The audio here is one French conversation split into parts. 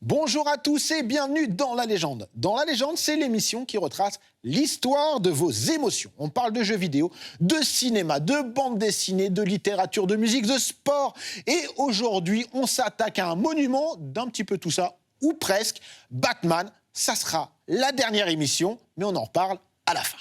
Bonjour à tous et bienvenue dans La Légende. Dans La Légende, c'est l'émission qui retrace l'histoire de vos émotions. On parle de jeux vidéo, de cinéma, de bande dessinée, de littérature, de musique, de sport. Et aujourd'hui, on s'attaque à un monument d'un petit peu tout ça, ou presque, Batman. Ça sera la dernière émission, mais on en reparle à la fin.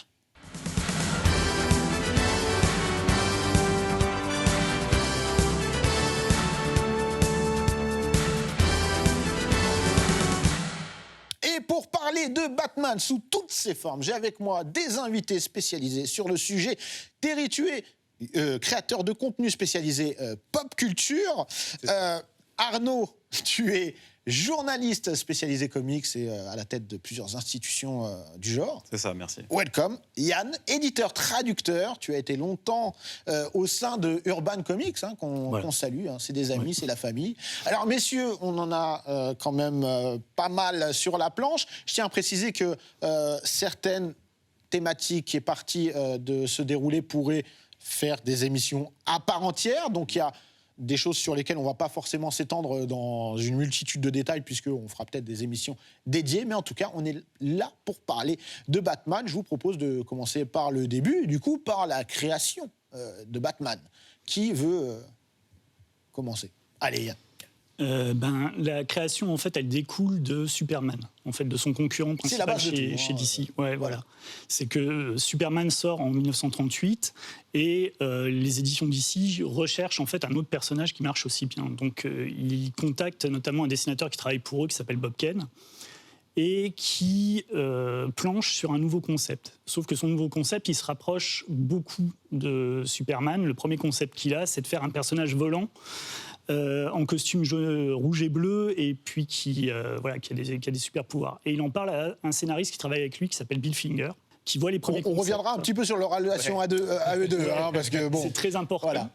Et pour parler de Batman sous toutes ses formes, j'ai avec moi des invités spécialisés sur le sujet. Terry, tu es créateur de contenu spécialisé pop culture. Arnaud, tu es journaliste spécialisé comics et à la tête de plusieurs institutions du genre. C'est ça, merci. Welcome. Yann, éditeur-traducteur, tu as été longtemps au sein de Urban Comics, hein, qu'on salue, hein, c'est des amis, c'est la famille. Alors messieurs, on en a quand même pas mal sur la planche. Je tiens à préciser que certaines thématiques qui est partie de se dérouler pourraient faire des émissions à part entière, donc il y a des choses sur lesquelles on ne va pas forcément s'étendre dans une multitude de détails, puisqu'on fera peut-être des émissions dédiées, mais en tout cas, on est là pour parler de Batman. Je vous propose de commencer par le début, du coup, par la création de Batman. Qui veut commencer? Allez, Yann. La création, en fait, elle découle de Superman, en fait, de son concurrent principal chez DC. Ouais, voilà. C'est que Superman sort en 1938 et les éditions DC recherchent en fait un autre personnage qui marche aussi bien. Donc, ils contactent notamment un dessinateur qui travaille pour eux, qui s'appelle Bob Kane, et qui planche sur un nouveau concept. Sauf que son nouveau concept, il se rapproche beaucoup de Superman. Le premier concept qu'il a, c'est de faire un personnage volant en costume rouge et bleu, et puis qui a des super pouvoirs. Et il en parle à un scénariste qui travaille avec lui, qui s'appelle Bill Finger, qui voit les premiers concepts. On reviendra un petit peu sur leur relation à eux deux, hein, parce que bon... C'est très important.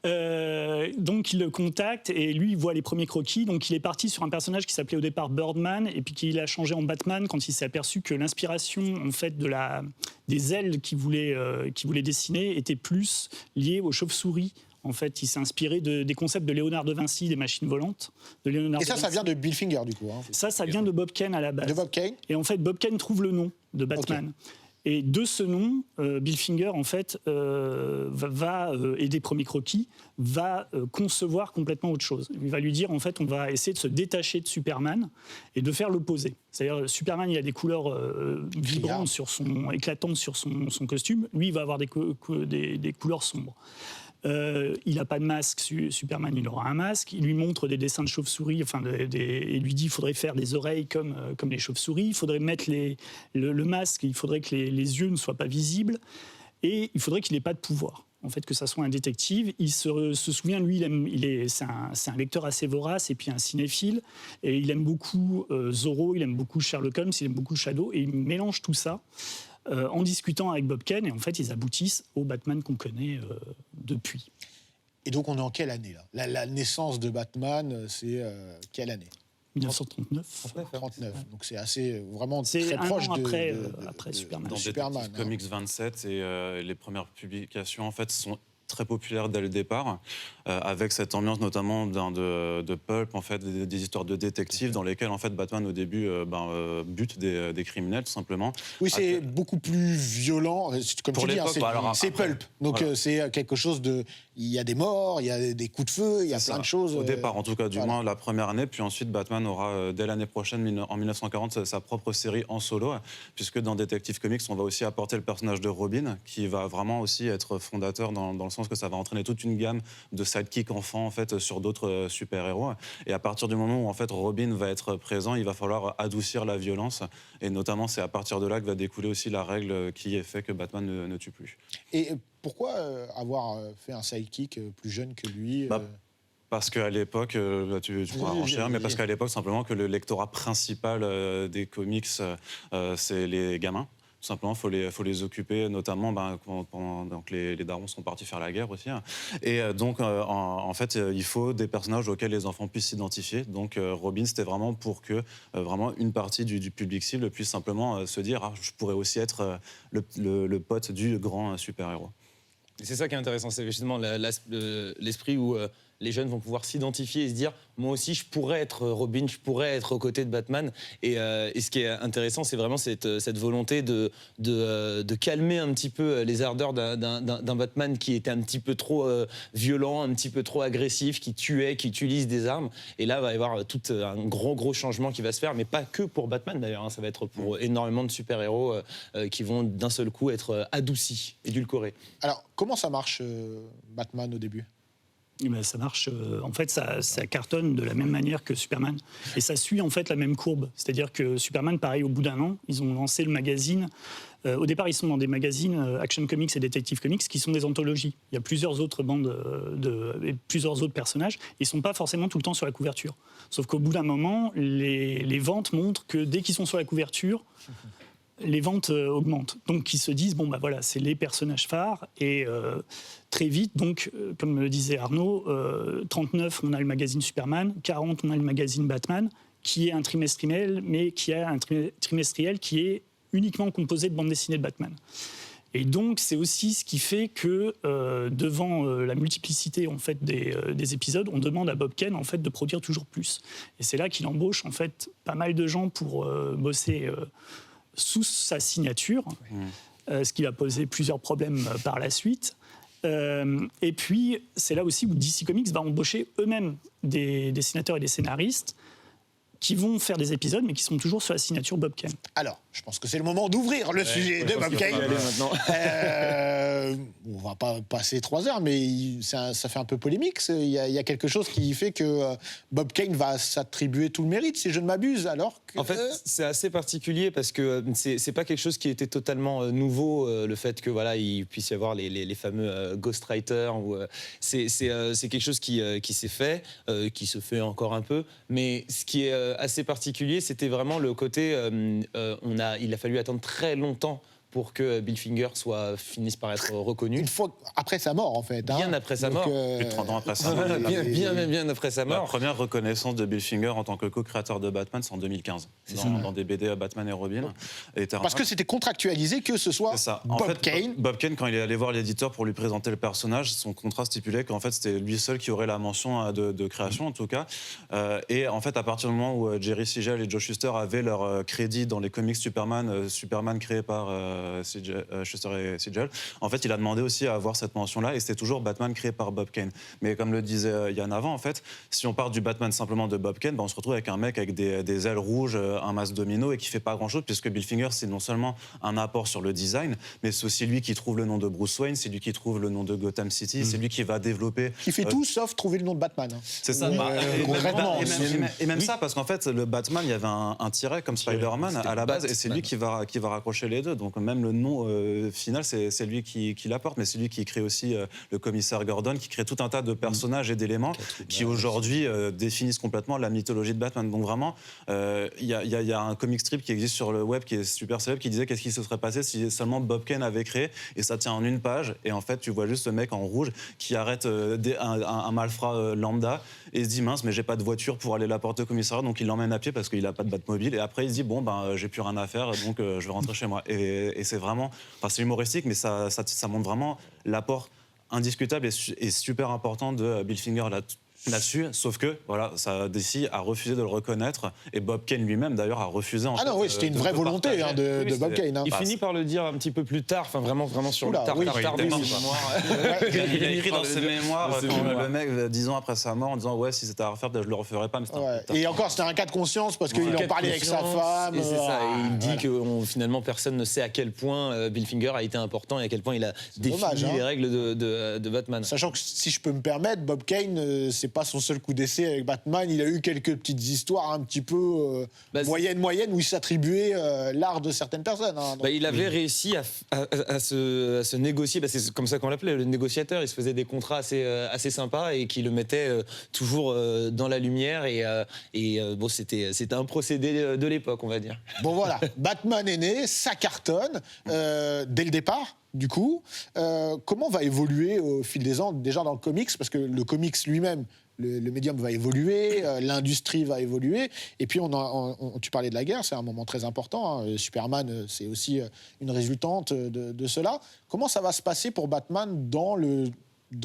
Voilà. Donc il le contacte, et lui, il voit les premiers croquis. Donc il est parti sur un personnage qui s'appelait au départ Birdman, et puis qu'il a changé en Batman quand il s'est aperçu que l'inspiration, en fait, des ailes qu'il voulait dessiner était plus liée aux chauves-souris. En fait, il s'est inspiré des concepts de Léonard de Vinci, des machines volantes. Et ça vient de Bill Finger, du coup. Hein. Ça vient de Bob Kane à la base. De Bob Kane. Et en fait, Bob Kane trouve le nom de Batman. Okay. Et de ce nom, Bill Finger, en fait, et des premiers croquis, va concevoir complètement autre chose. Il va lui dire, en fait, on va essayer de se détacher de Superman et de faire l'opposé. C'est-à-dire, Superman, il a des couleurs vibrantes, éclatantes sur son costume. Lui, il va avoir des couleurs sombres. Il n'a pas de masque, Superman, il aura un masque. Il lui montre des dessins de chauves-souris, et lui dit qu'il faudrait faire des oreilles comme les chauves-souris. Il faudrait mettre le masque, il faudrait que les yeux ne soient pas visibles. Et il faudrait qu'il n'ait pas de pouvoir. En fait, que ça soit un détective. Il se souvient, lui, c'est un lecteur assez vorace et puis un cinéphile. Et il aime beaucoup Zorro, il aime beaucoup Sherlock Holmes, il aime beaucoup Shadow. Et il mélange tout ça en discutant avec Bob Kane, et en fait, ils aboutissent au Batman qu'on connaît depuis. Et donc, on est en quelle année, là? La naissance de Batman, c'est quelle année? 1939. 39. Donc, c'est assez, vraiment très proche après Superman. Dans Superman, Comics 27, et les premières publications, en fait, sont très populaire dès le départ, avec cette ambiance notamment de pulp, en fait, des histoires de détectives dans lesquelles, en fait, Batman au début bute des criminels, tout simplement. Oui, c'est beaucoup plus violent, comme tu dis, c'est pulp. Donc voilà. C'est quelque chose de... Il y a des morts, il y a des coups de feu, il y a plein de choses. Au départ, en tout cas, du moins la première année, puis ensuite Batman aura, dès l'année prochaine, en 1940, sa propre série en solo, puisque dans Detective Comics, on va aussi apporter le personnage de Robin, qui va vraiment aussi être fondateur dans le sens que ça va entraîner toute une gamme de sidekicks enfants, en fait, sur d'autres super-héros. Et à partir du moment où, en fait, Robin va être présent, il va falloir adoucir la violence. Et notamment, c'est à partir de là que va découler aussi la règle qui est fait que Batman ne tue plus. Et pourquoi avoir fait un sidekick plus jeune que lui Parce qu'à l'époque, tu pourras enchaîner, mais parce qu'à l'époque, simplement, que le lectorat principal des comics, c'est les gamins. Tout simplement, il faut les occuper, notamment pendant donc les darons sont partis faire la guerre aussi. Et donc, en fait, il faut des personnages auxquels les enfants puissent s'identifier. Donc, Robin, c'était vraiment pour que vraiment une partie du public cible puisse simplement se dire je pourrais aussi être le pote du grand super-héros. C'est ça qui est intéressant, c'est justement l'esprit où les jeunes vont pouvoir s'identifier et se dire moi aussi je pourrais être Robin, je pourrais être aux côtés de Batman. Et ce qui est intéressant, c'est vraiment cette volonté de calmer un petit peu les ardeurs d'un Batman qui était un petit peu trop violent, un petit peu trop agressif, qui tuait, qui utilise des armes. Et là, il va y avoir tout un gros changement qui va se faire, mais pas que pour Batman d'ailleurs, hein. Ça va être pour énormément de super-héros qui vont d'un seul coup être adoucis, édulcorés. Alors, comment ça marche, Batman, au début ? Eh ben, ça marche, en fait, ça cartonne de la même manière que Superman. Et ça suit en fait la même courbe. C'est-à-dire que Superman, pareil, au bout d'un an, ils ont lancé le magazine. Au départ, ils sont dans des magazines Action Comics et Detective Comics qui sont des anthologies. Il y a plusieurs autres bandes et plusieurs autres personnages. Ils ne sont pas forcément tout le temps sur la couverture. Sauf qu'au bout d'un moment, les ventes montrent que dès qu'ils sont sur la couverture, les ventes augmentent. Donc, ils se disent, bon, bah voilà, c'est les personnages phares. Et très vite, donc, comme le disait Arnaud, 39, on a le magazine Superman, 40, on a le magazine Batman, qui est un trimestriel, mais qui a un trimestriel qui est uniquement composé de bandes dessinées de Batman. Et donc, c'est aussi ce qui fait que, devant la multiplicité en fait, des épisodes, on demande à Bob Kane en fait, de produire toujours plus. Et c'est là qu'il embauche en fait, pas mal de gens pour bosser sous sa signature, ce qui va poser plusieurs problèmes par la suite. Et puis, c'est là aussi où DC Comics va embaucher eux-mêmes des dessinateurs et des scénaristes qui vont faire des épisodes, mais qui sont toujours sur la signature Bob Kane. Alors, je pense que c'est le moment d'ouvrir le sujet de Bob Kane. On va pas passer 3 heures, mais ça fait un peu polémique. Il y a quelque chose qui fait que Bob Kane va s'attribuer tout le mérite, si je ne m'abuse, alors que... En fait, c'est assez particulier parce que c'est pas quelque chose qui était totalement nouveau, le fait que voilà, il puisse y avoir les fameux ghostwriters. C'est quelque chose qui s'est fait, qui se fait encore un peu, mais ce qui est assez particulier, c'était vraiment le côté il a fallu attendre très longtemps pour que Bill Finger finisse par être reconnu. Une fois après sa mort, en fait. Bien après sa mort. Plus de 30 ans après sa mort. Bien après sa mort. La première reconnaissance de Bill Finger en tant que co-créateur de Batman, c'est en 2015, dans des BD à Batman et Robin. Parce que c'était contractualisé que ce soit Bob Kane. Bob Kane, quand il est allé voir l'éditeur pour lui présenter le personnage, son contrat stipulait qu'en fait, c'était lui seul qui aurait la mention de création, en tout cas. Et en fait, à partir du moment où Jerry Siegel et Joe Shuster avaient leur crédit dans les comics Superman créé par... Shuster et Siegel. En fait, il a demandé aussi à avoir cette mention-là, et c'était toujours Batman créé par Bob Kane. Mais comme le disait Yann avant, en fait, si on part du Batman simplement de Bob Kane, on se retrouve avec un mec avec des ailes rouges, un masque domino, et qui fait pas grand-chose, puisque Bill Finger, c'est non seulement un apport sur le design, mais c'est aussi lui qui trouve le nom de Bruce Wayne, c'est lui qui trouve le nom de Gotham City, c'est lui qui va développer... Il fait tout sauf trouver le nom de Batman. C'est ça. Concrètement. Et même ça, parce qu'en fait, le Batman, il y avait un tiret comme Spider-Man à la base, et c'est lui qui va raccrocher les deux. Donc même le nom final, c'est lui qui l'apporte, mais c'est lui qui crée aussi le commissaire Gordon, qui crée tout un tas de personnages et d'éléments qui aujourd'hui définissent complètement la mythologie de Batman. Donc vraiment, il y a un comic strip qui existe sur le web qui est super célèbre, qui disait qu'est-ce qui se serait passé si seulement Bob Kane avait créé, et ça tient en une page, et en fait tu vois juste ce mec en rouge qui arrête un malfrat lambda et se dit mince, mais j'ai pas de voiture pour aller la porter au commissariat, donc il l'emmène à pied parce qu'il a pas de Batmobile, et après il se dit bon ben j'ai plus rien à faire, donc je vais rentrer chez moi. Et c'est vraiment, enfin c'est humoristique, mais ça montre vraiment l'apport indiscutable et super important de Bill Finger là-dessus, sauf que voilà, DC a refusé de le reconnaître, et Bob Kane lui-même d'ailleurs a refusé. Oui, c'était une vraie volonté de Bob Kane. Il finit par le dire un petit peu plus tard, enfin vraiment sur le tard. Il a écrit dans ses mémoires le mec 10 ans après sa mort en disant ouais, si c'était à refaire, je le referais pas. Et encore, c'était un cas de conscience parce qu'il en parlait avec sa femme. Et c'est ça. Et il dit que finalement personne ne sait à quel point Bill Finger a été important et à quel point il a défini les règles de Batman. Sachant que si je peux me permettre, Bob Kane, c'est pas son seul coup d'essai avec Batman. Il a eu quelques petites histoires un petit peu moyennes où il s'attribuait l'art de certaines personnes. Il avait réussi à se négocier. C'est comme ça qu'on l'appelait, le négociateur. Il se faisait des contrats assez sympas et qui le mettait toujours dans la lumière. C'était un procédé de l'époque, on va dire. Bon voilà, Batman est né, ça cartonne dès le départ. Du coup, comment va évoluer au fil des ans, déjà dans le comics, parce que le comics lui-même, le médium va évoluer, l'industrie va évoluer, et puis tu parlais de la guerre, c'est un moment très important, Superman, c'est aussi une résultante de cela. Comment ça va se passer pour Batman dans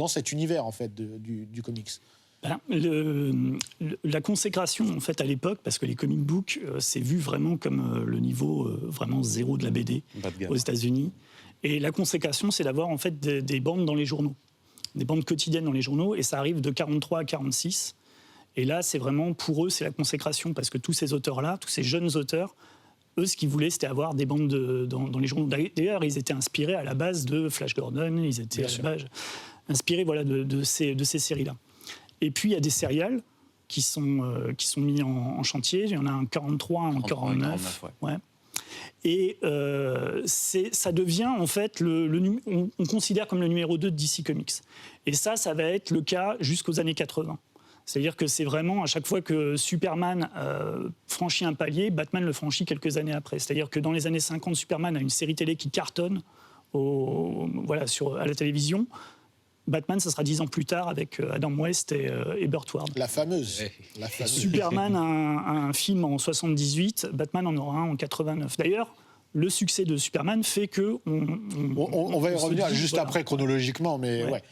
cet univers, en fait, du comics ? La consécration, en fait, à l'époque, parce que les comic books, c'est vu vraiment comme le niveau vraiment zéro de la BD aux États-Unis. Et la consécration, c'est d'avoir en fait des bandes dans les journaux, des bandes quotidiennes dans les journaux, et ça arrive de 43 à 46. Et là, c'est vraiment, pour eux, c'est la consécration, parce que tous ces auteurs-là, tous ces jeunes auteurs, eux, ce qu'ils voulaient, c'était avoir des bandes dans les journaux. D'ailleurs, ils étaient inspirés à la base de Flash Gordon, ils étaient à la base inspirés de ces séries-là. Et puis, il y a des serials qui sont mis en chantier. Il y en a un 43, un 49. Ouais. Et ça devient, en fait, on considère comme le numéro 2 de DC Comics. Et ça va être le cas jusqu'aux années 80. C'est-à-dire que c'est vraiment, à chaque fois que Superman franchit un palier, Batman le franchit quelques années après. C'est-à-dire que dans les années 50, Superman a une série télé qui cartonne à la télévision. Batman, ça sera 10 ans plus tard avec Adam West et Burt Ward. La fameuse. Superman a un film en 78, Batman en aura un en 89. D'ailleurs, le succès de Superman fait que... On va y revenir juste après chronologiquement, mais ouais.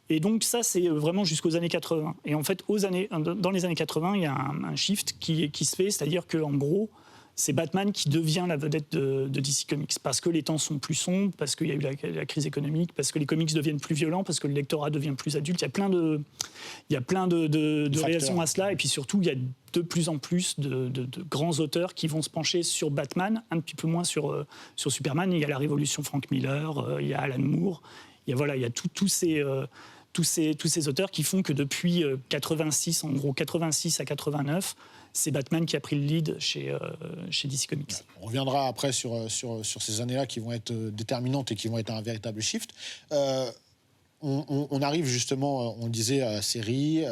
Et donc ça, c'est vraiment jusqu'aux années 80. Et en fait, dans les années 80, il y a un shift qui se fait, c'est-à-dire qu'en gros, c'est Batman qui devient la vedette de DC Comics, parce que les temps sont plus sombres, parce qu'il y a eu la crise économique, parce que les comics deviennent plus violents, parce que le lectorat devient plus adulte. Il y a plein de raisons à cela, et puis surtout, il y a de plus en plus de grands auteurs qui vont se pencher sur Batman, un petit peu moins sur Superman. Il y a la Révolution Frank Miller, il y a Alan Moore, il y a tous ces auteurs qui font que depuis 86, en gros 86 à 89, c'est Batman qui a pris le lead chez DC Comics. On reviendra après sur ces années-là qui vont être déterminantes et qui vont être un véritable shift. On arrive justement, on le disait, à la série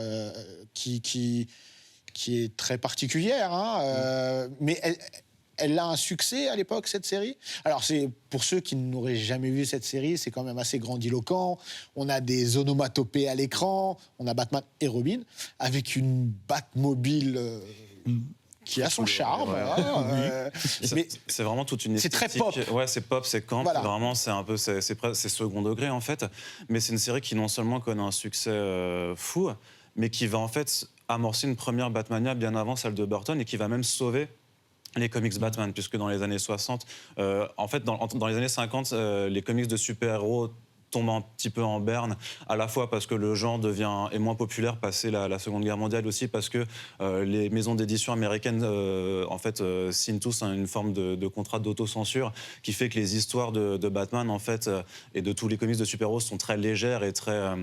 qui est très particulière, mais elle a un succès à l'époque, cette série. Alors, c'est pour ceux qui n'auraient jamais vu cette série, c'est quand même assez grandiloquent. On a des onomatopées à l'écran, on a Batman et Robin, avec une Batmobile qui a son charme. Mais c'est vraiment toute une esthétique. C'est très pop. Ouais, c'est pop, c'est camp. Voilà. Vraiment, c'est second degré, en fait. Mais c'est une série qui non seulement connaît un succès fou, mais qui va en fait amorcer une première Batmania bien avant celle de Burton et qui va même sauver les comics Batman, puisque dans les années 60, en fait, dans les années 50, les comics de super-héros tombent un petit peu en berne, à la fois parce que le genre est moins populaire passé la Seconde Guerre mondiale, aussi parce que les maisons d'édition américaines en fait signent tous une forme de contrat d'autocensure qui fait que les histoires de Batman en fait et de tous les comics de super-héros sont très légères et très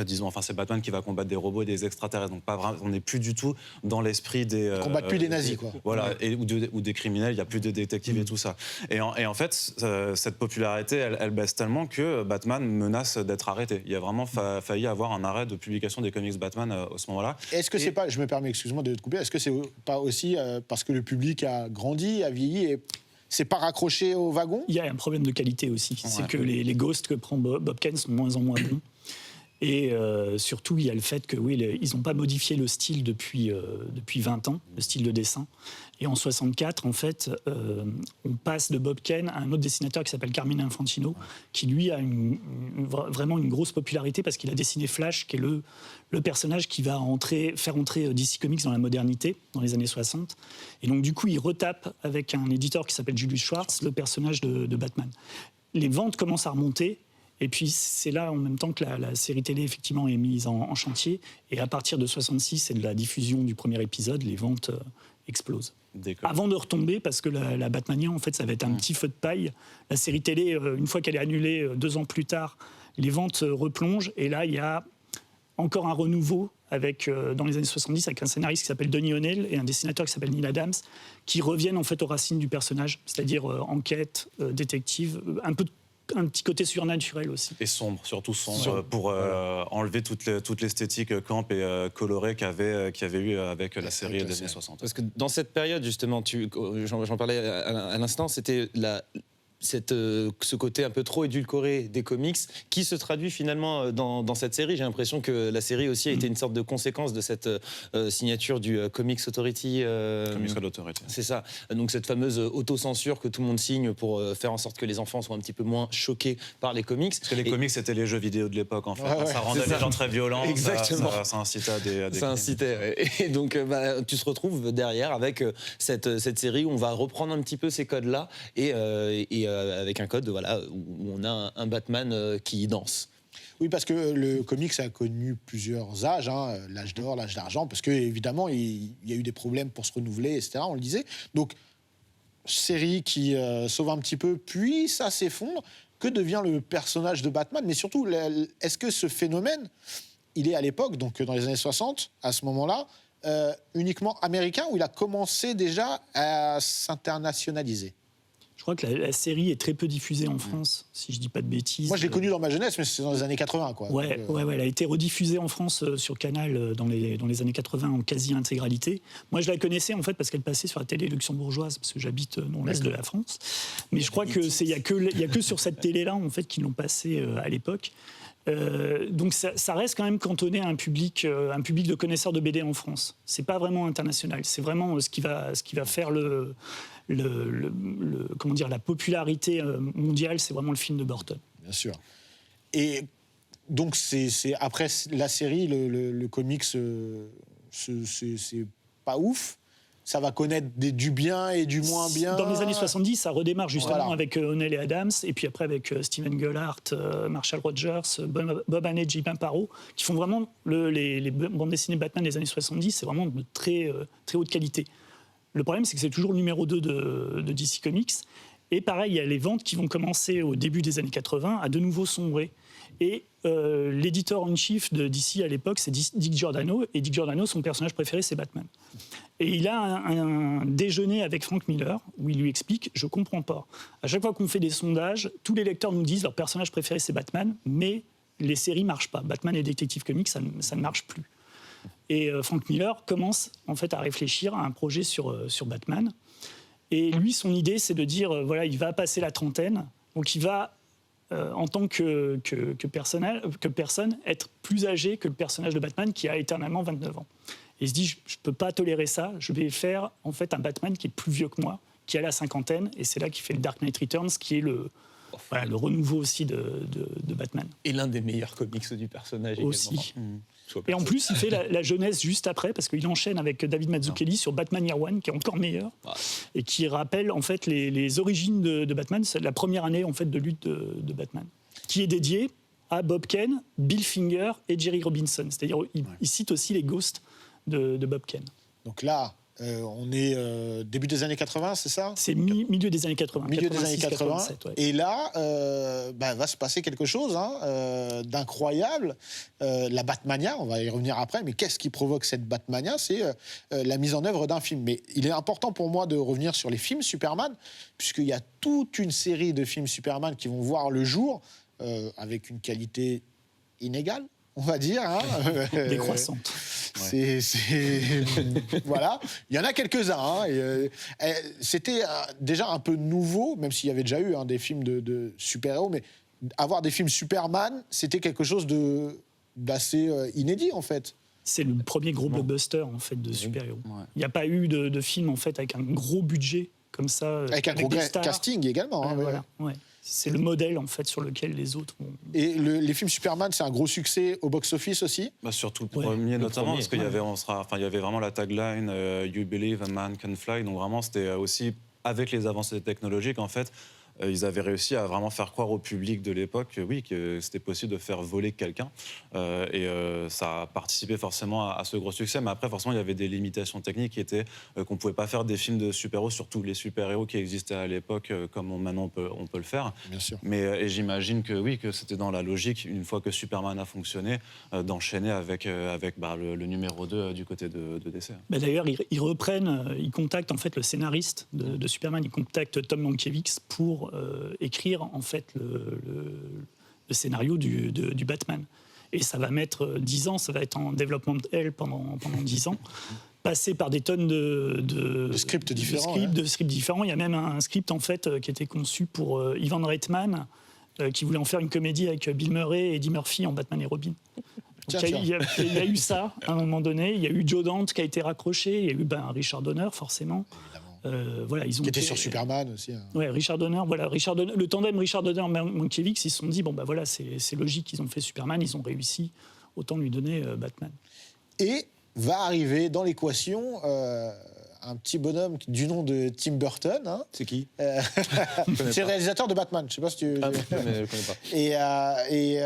disons, enfin, c'est Batman qui va combattre des robots et des extraterrestres, donc pas vraiment, on n'est plus du tout dans l'esprit des... On combat plus des nazis, quoi. Voilà, ou des criminels, il n'y a plus de détectives et tout ça. Et en fait, cette popularité, elle baisse tellement que Batman menace d'être arrêté. Il y a vraiment failli avoir un arrêt de publication des comics Batman à ce moment-là. Est-ce que c'est pas, je me permets, excuse-moi de te couper, est-ce que c'est pas aussi parce que le public a grandi, a vieilli et c'est pas raccroché au wagon ? Il y a un problème de qualité aussi, c'est que les ghosts que prend Bob Kane sont de moins en moins bons. Et surtout, il y a le fait que ils n'ont pas modifié le style depuis 20 ans, le style de dessin. Et en 64, en fait, on passe de Bob Kane à un autre dessinateur qui s'appelle Carmine Infantino, qui lui a vraiment une grosse popularité parce qu'il a dessiné Flash, qui est le personnage qui va faire entrer DC Comics dans la modernité, dans les années 60. Et donc, du coup, il retape avec un éditeur qui s'appelle Julius Schwartz, le personnage de Batman. Les ventes commencent à remonter. Et puis, c'est là, en même temps, que la série télé, effectivement, est mise en chantier. Et à partir de 66 et de la diffusion du premier épisode, les ventes explosent. Avant de retomber, parce que la Batmania, en fait, ça va être un petit feu de paille. La série télé, une fois qu'elle est annulée 2 ans plus tard, les ventes replongent. Et là, il y a encore un renouveau dans les années 70 avec un scénariste qui s'appelle Donny O'Neill et un dessinateur qui s'appelle Neil Adams, qui reviennent en fait aux racines du personnage, c'est-à-dire enquête, détective, un petit côté surnaturel aussi. Et sombre, surtout sombre, pour enlever toute l'esthétique camp et colorée qu'il y avait eu avec la série des années 60. Parce que dans cette période, justement, j'en parlais à l'instant, c'était ce côté un peu trop édulcoré des comics qui se traduit finalement dans cette série. J'ai l'impression que la série aussi a été une sorte de conséquence de cette signature du Comics Authority. Comics Code Authority. C'est ça. Donc cette fameuse autocensure que tout le monde signe pour faire en sorte que les enfants soient un petit peu moins choqués par les comics. Parce que les comics, c'était les jeux vidéo de l'époque, en fait. Ça rendait les gens très violents. Exactement. Ça incitait à des ça incitait. Et donc, tu te retrouves derrière avec cette série où on va reprendre un petit peu ces codes-là et avec un code où on a un Batman qui danse. Oui, parce que le comics a connu plusieurs âges, hein, l'âge d'or, l'âge d'argent, parce qu'évidemment, il y a eu des problèmes pour se renouveler, etc., on le disait. Donc, série qui sauve un petit peu, puis ça s'effondre. Que devient le personnage de Batman? Mais surtout, est-ce que ce phénomène, il est à l'époque, donc dans les années 60, à ce moment-là, uniquement américain, où il a commencé déjà à s'internationaliser? Je crois que la série est très peu diffusée en France, si je dis pas de bêtises. Moi, je l'ai connue dans ma jeunesse, mais c'est dans les années 80, quoi. Ouais, elle a été rediffusée en France sur Canal dans les années 80 en quasi-intégralité. Moi, je la connaissais en fait parce qu'elle passait sur la télé luxembourgeoise, parce que j'habite dans l'est de la France. Mais je crois qu'il n'y a que sur cette télé-là en fait qu'ils l'ont passée à l'époque. Donc ça reste quand même cantonné à un public de connaisseurs de BD en France. C'est pas vraiment international. C'est vraiment ce qui va faire comment dire, la popularité mondiale, c'est vraiment le film de Burton. Bien sûr. Et donc c'est après la série, le comics, c'est pas ouf. Ça va connaître du bien et du moins bien. Dans les années 70, ça redémarre justement Voilà. avec O'Neill et Adams, et puis après avec Steven Gerhardt, Marshall Rogers, Bob Hannay, Jim Aparo, qui font vraiment les bandes dessinées Batman des années 70, c'est vraiment de très haute qualité. Le problème, c'est que c'est toujours le numéro 2 de DC Comics. Et pareil, il y a les ventes qui vont commencer au début des années 80 à de nouveau sombrer. Et l'éditeur en chef de DC à l'époque, c'est Dick Giordano. Et Dick Giordano, son personnage préféré, c'est Batman. Et il a un déjeuner avec Frank Miller où il lui explique « Je comprends pas. À chaque fois qu'on fait des sondages, tous les lecteurs nous disent leur personnage préféré, c'est Batman, mais les séries marchent pas. Batman et Detective Comics, ça ne marche plus. » Et Frank Miller commence en fait à réfléchir à un projet sur Batman. Et lui, son idée, c'est de dire voilà, il va passer la trentaine, donc il va en tant que personne être plus âgé que le personnage de Batman qui a éternellement 29 ans. Et il se dit je ne peux pas tolérer ça, je vais faire en fait un Batman qui est plus vieux que moi, qui a la cinquantaine, et c'est là qu'il fait le Dark Knight Returns, qui est le renouveau aussi de Batman. Et l'un des meilleurs comics du personnage aussi. Également. Et en plus, il fait la jeunesse juste après, parce qu'il enchaîne avec David Mazzucchelli sur Batman Year One, qui est encore meilleur, et qui rappelle en fait les origines de Batman. C'est la première année en fait de lutte de Batman, qui est dédiée à Bob Kane, Bill Finger et Jerry Robinson. C'est-à-dire, il cite aussi les ghosts de Bob Kane. Donc là, on est début des années 80, c'est ça? C'est milieu des années 80. Milieu des années 80. 87, ouais. Et là, va se passer quelque chose d'incroyable. La Batmania, on va y revenir après, mais qu'est-ce qui provoque cette Batmania? C'est la mise en œuvre d'un film. Mais il est important pour moi de revenir sur les films Superman, puisqu'il y a toute une série de films Superman qui vont voir le jour avec une qualité inégale, on va dire. Décroissante. Voilà. Il y en a quelques-uns. C'était déjà un peu nouveau, même s'il y avait déjà eu des films de super-héros, mais avoir des films Superman, c'était quelque chose d'assez inédit, en fait. C'est le premier gros blockbuster, en fait, de super-héros. Ouais. Il n'y a pas eu de film, en fait, avec un gros budget comme ça. Avec un gros casting également. Voilà. Ouais. C'est le modèle, en fait, sur lequel les autres vont... Et les films Superman, c'est un gros succès au box-office aussi? Surtout le premier, notamment, parce qu'il y avait vraiment la tagline You believe a man can fly. Donc vraiment, c'était aussi, avec les avancées technologiques, en fait, ils avaient réussi à vraiment faire croire au public de l'époque que c'était possible de faire voler quelqu'un. Ça a participé forcément à ce gros succès. Mais après, forcément, il y avait des limitations techniques qui étaient qu'on ne pouvait pas faire des films de super-héros, surtout les super-héros qui existaient à l'époque, comme maintenant on peut le faire. Bien sûr. Mais j'imagine que c'était dans la logique, une fois que Superman a fonctionné, d'enchaîner avec le numéro 2 du côté de DC. D'ailleurs, ils reprennent, ils contactent en fait le scénariste de Superman, ils contactent Tom Mankiewicz pour écrire en fait le scénario du Batman. Et ça va mettre 10 ans, ça va être en développement hell pendant 10 ans. Passer par des tonnes de scripts différents. De scripts différents. Il y a même un script en fait qui était conçu pour Ivan Reitman, qui voulait en faire une comédie avec Bill Murray et Eddie Murphy en Batman et Robin. Il y a eu ça à un moment donné. Il y a eu Joe Dante qui a été raccroché. Il y a eu Richard Donner forcément. Voilà, qui était sur Superman aussi. Hein. Ouais, Richard Donner. Voilà, le tandem Richard Donner-Mankiewicz, ils se sont dit bon voilà, c'est logique, ils ont fait Superman, ils ont réussi, autant lui donner Batman. Et va arriver dans l'équation un petit bonhomme du nom de Tim Burton. Hein. C'est qui? C'est le réalisateur de Batman. Je ne sais pas si tu... mais je ne connais pas. Et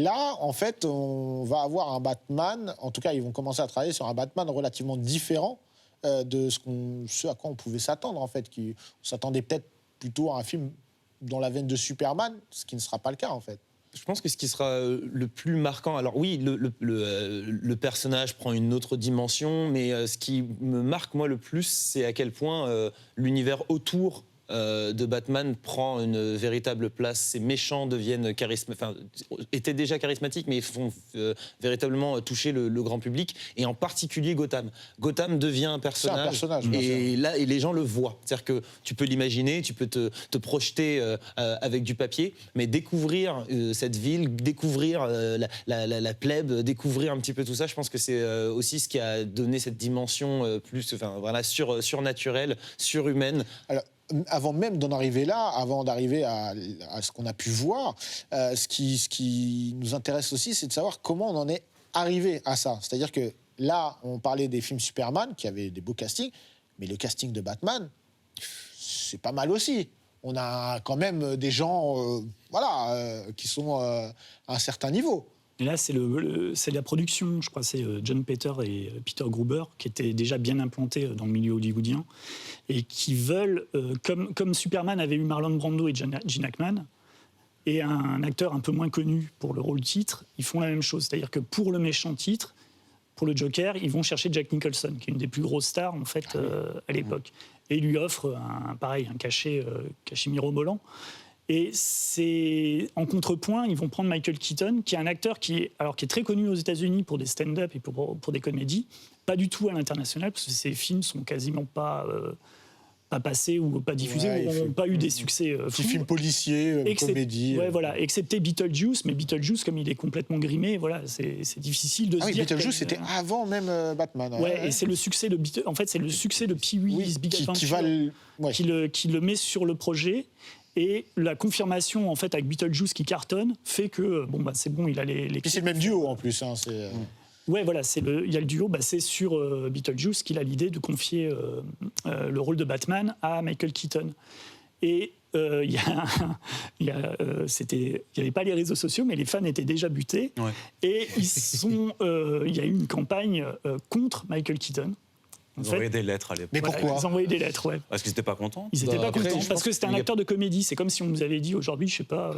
là, en fait, on va avoir un Batman, en tout cas, ils vont commencer à travailler sur un Batman relativement différent de ce à quoi on pouvait s'attendre, en fait. On s'attendait peut-être plutôt à un film dans la veine de Superman, ce qui ne sera pas le cas, en fait. Je pense que ce qui sera le plus marquant, alors oui, le personnage prend une autre dimension, mais ce qui me marque moi le plus, c'est à quel point l'univers autour de Batman prend une véritable place. Ces méchants deviennent étaient déjà charismatiques, mais font véritablement toucher le grand public, et en particulier Gotham. Gotham devient un personnage, et là, et les gens le voient. C'est-à-dire que tu peux l'imaginer, tu peux te projeter avec du papier, mais découvrir cette ville, découvrir la plèbe, découvrir un petit peu tout ça, je pense que c'est aussi ce qui a donné cette dimension surnaturelle, surhumaine. Alors, avant même d'en arriver là, avant d'arriver à ce qu'on a pu voir, ce qui nous intéresse aussi, c'est de savoir comment on en est arrivé à ça. C'est-à-dire que là, on parlait des films Superman, qui avaient des beaux castings, mais le casting de Batman, c'est pas mal aussi. On a quand même des gens qui sont à un certain niveau. Et là, c'est la production, je crois, c'est John Peter et Peter Gruber, qui étaient déjà bien implantés dans le milieu hollywoodien, et qui veulent, comme Superman avait eu Marlon Brando et Gene Hackman, et un acteur un peu moins connu pour le rôle titre, ils font la même chose. C'est-à-dire que pour le méchant titre, pour le Joker, ils vont chercher Jack Nicholson, qui est une des plus grosses stars, en fait, à l'époque. Et ils lui offrent un cachet mirobolant. Et c'est en contrepoint, ils vont prendre Michael Keaton, qui est un acteur qui est très connu aux États-Unis pour des stand-up et pour des comédies, pas du tout à l'international, parce que ses films sont quasiment pas passés ou pas diffusés, ou n'ont pas eu des succès Petit film policier, comédie. Ouais, voilà, excepté Beetlejuice, mais Beetlejuice, comme il est complètement grimé, voilà, c'est difficile de se dire. Beetlejuice, c'était avant même Batman. Ouais, et c'est le succès de Pee-wee's Big Adventure qui le met sur le projet. Et la confirmation, en fait, avec Beetlejuice qui cartonne, fait que, c'est bon, il a les... Puis c'est le même duo, en plus. Hein, Ouais, voilà, il y a le duo, c'est sur Beetlejuice qu'il a l'idée de confier le rôle de Batman à Michael Keaton. Et il n'y avait pas les réseaux sociaux, mais les fans étaient déjà butés. Ouais. Et il y a eu une campagne contre Michael Keaton. Ils envoyaient des lettres à l'époque. Mais pourquoi ? Ils envoyaient des lettres, ouais. Parce qu'ils n'étaient pas contents. Ils n'étaient pas contents parce que c'était un acteur de comédie. C'est comme si on nous avait dit aujourd'hui, je sais pas,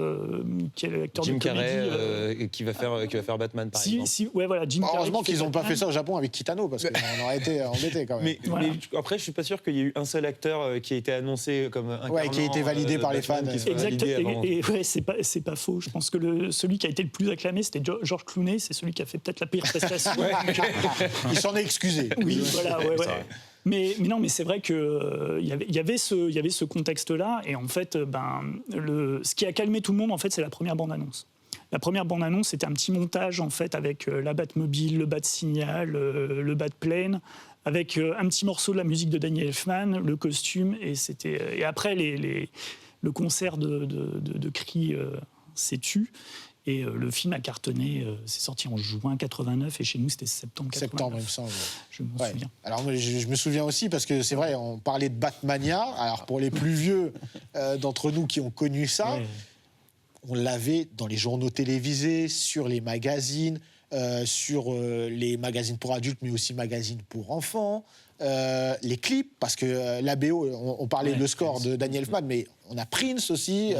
quel acteur Jim de comédie. Jim Carrey qui va faire Batman, par exemple. Ouais, voilà, Jim Carrey. Heureusement qu'ils n'ont pas fait ça au Japon avec Kitano, parce qu'on aurait été embêtés quand même. Mais après, je suis pas sûr qu'il y ait eu un seul acteur qui a été annoncé comme un. Ouais, qui a été validé par les fans. Exactement. Et ouais, c'est pas faux. Je pense que celui qui a été le plus acclamé, c'était George Clooney. C'est celui qui a fait peut-être la pire prestation. Il s'en est excusé. Oui, voilà, ouais. Mais non, mais c'est vrai que il y avait ce contexte-là, et en fait, ce qui a calmé tout le monde, en fait, c'est la première bande-annonce. La première bande-annonce, c'était un petit montage, en fait, avec la Batmobile, le Bat-Signal, le Bat-Plane, avec un petit morceau de la musique de Danny Elfman, le costume, et après le concert de cris s'est tu. Et le film a cartonné, c'est sorti en juin 89, et chez nous, c'était septembre 89. Septembre, il me semble. Je me souviens. Alors, je me souviens aussi, parce que c'est vrai, on parlait de Batmania. Alors, pour les plus vieux d'entre nous qui ont connu ça, on l'avait dans les journaux télévisés, sur les magazines, sur les magazines pour adultes, mais aussi magazines pour enfants. Les clips, parce que la BO, on parlait de score de Danny Elfman, mais on a Prince aussi,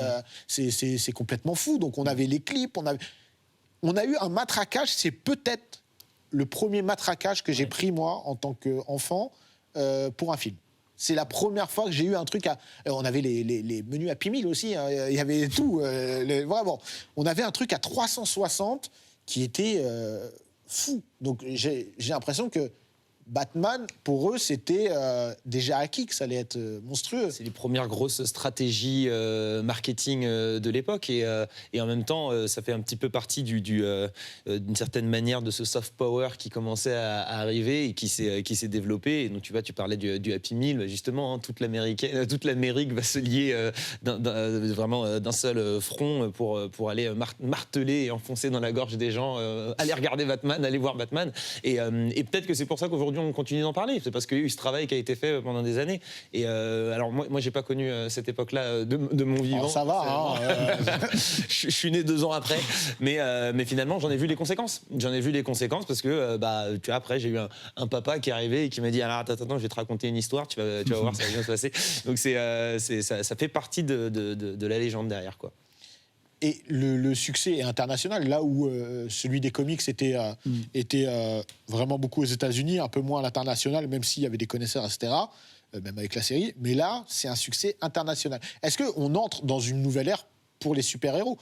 c'est complètement fou. Donc on avait les clips, on a eu un matraquage, c'est peut-être le premier matraquage que j'ai pris moi en tant qu'enfant pour un film. C'est la première fois que j'ai eu un truc on avait les menus Happy Meal aussi, hein, il y avait tout, vraiment. On avait un truc à 360 qui était fou. Donc j'ai l'impression que Batman, pour eux, c'était déjà acquis, que ça allait être monstrueux. C'est les premières grosses stratégies marketing de l'époque et en même temps, ça fait un petit peu partie d'une certaine manière de ce soft power qui commençait à arriver et qui s'est développé. Et donc tu parlais du Happy Meal, justement, hein, toute l'Amérique va se lier vraiment d'un seul front pour aller marteler et enfoncer dans la gorge des gens, aller regarder Batman, aller voir Batman. Et peut-être que c'est pour ça qu'aujourd'hui on continue d'en parler, c'est parce qu'il y a eu ce travail qui a été fait pendant des années. Et alors moi j'ai pas connu cette époque-là de mon vivant. Oh, ça va, je suis né 2 ans après, mais finalement j'en ai vu les conséquences. J'en ai vu les conséquences parce que tu vois, après j'ai eu un papa qui est arrivé et qui m'a dit alors attends, je vais te raconter une histoire, tu vas voir, ça va bien se passer. Donc ça fait partie de la légende derrière, quoi. Et le succès est international, là où celui des comics était vraiment beaucoup aux États-Unis, un peu moins à l'international, même s'il y avait des connaisseurs, etc., même avec la série. Mais là, c'est un succès international. Est-ce qu'on entre dans une nouvelle ère pour les super-héros,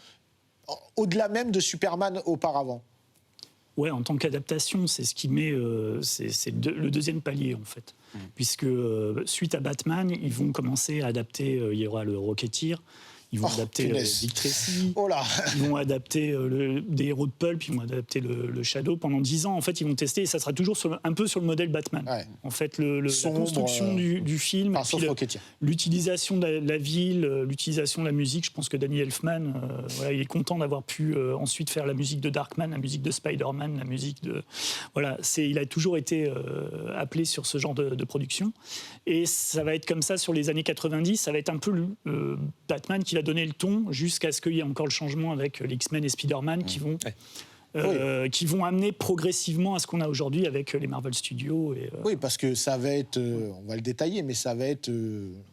au-delà même de Superman auparavant? Ouais, en tant qu'adaptation, c'est ce qui met, le deuxième palier en fait, puisque suite à Batman, ils vont commencer à adapter. Il y aura le Rocketeer. Ils vont adapter Dick Tracy, ils vont adapter des héros de Pulp, ils vont adapter le Shadow pendant 10 ans. En fait, ils vont tester et ça sera toujours un peu sur le modèle Batman. Ouais. En fait, la construction du film, l'utilisation de la ville, l'utilisation de la musique. Je pense que Danny Elfman, il est content d'avoir pu ensuite faire la musique de Darkman, la musique de Spider-Man, la musique de... Voilà, il a toujours été appelé sur ce genre de production. Et ça va être comme ça sur les années 90. Ça va être un peu Batman qui va donner le ton jusqu'à ce qu'il y ait encore le changement avec les X-Men et Spider-Man qui vont amener progressivement à ce qu'on a aujourd'hui avec les Marvel Studios. Oui, parce que ça va être, on va le détailler, mais ça va être